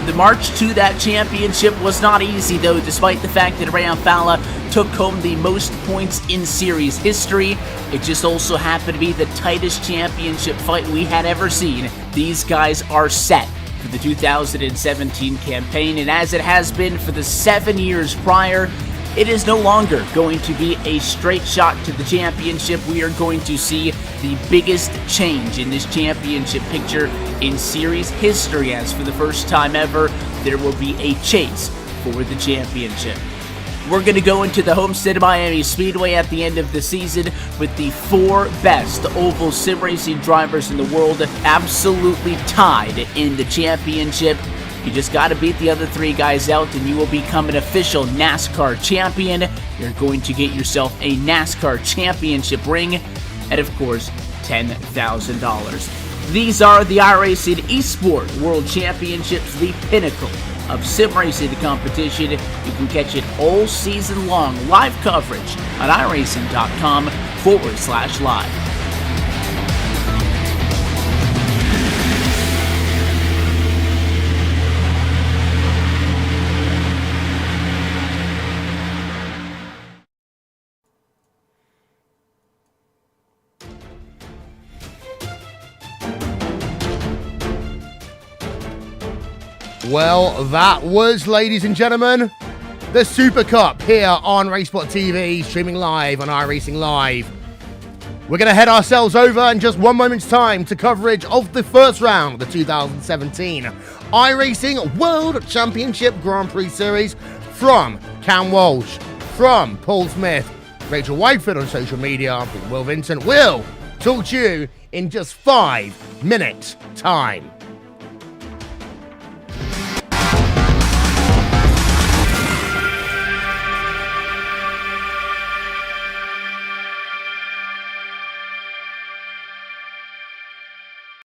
The march to that championship was not easy, though, despite the fact that Ray Alfalla took home the most points in series history. It just also happened to be the tightest championship fight we had ever seen. These guys are set for the 2017 campaign, and as it has been for the 7 years prior, it is no longer going to be a straight shot to the championship. We are going to see the biggest change in this championship picture in series history, as for the first time ever, there will be a chase for the championship. We're going to go into the Homestead Miami Speedway at the end of the season with the 4 best oval sim racing drivers in the world absolutely tied in the championship. You just got to beat the other 3 guys out, and you will become an official NASCAR champion. You're going to get yourself a NASCAR championship ring, and of course, $10,000. These are the iRacing Esport World Championships, the pinnacle of sim racing competition. You can catch it all season long, live coverage on iRacing.com/live. Well, that was, ladies and gentlemen, the Super Cup here on RaceSpot TV, streaming live on iRacingLive. We're going to head ourselves over in just 1 moment's time to coverage of the first round of the 2017 iRacing World Championship Grand Prix Series from Cam Walsh, from Paul Smith, Rachel Whitefield on social media, Will Vincent will talk to you in just 5 minutes' time.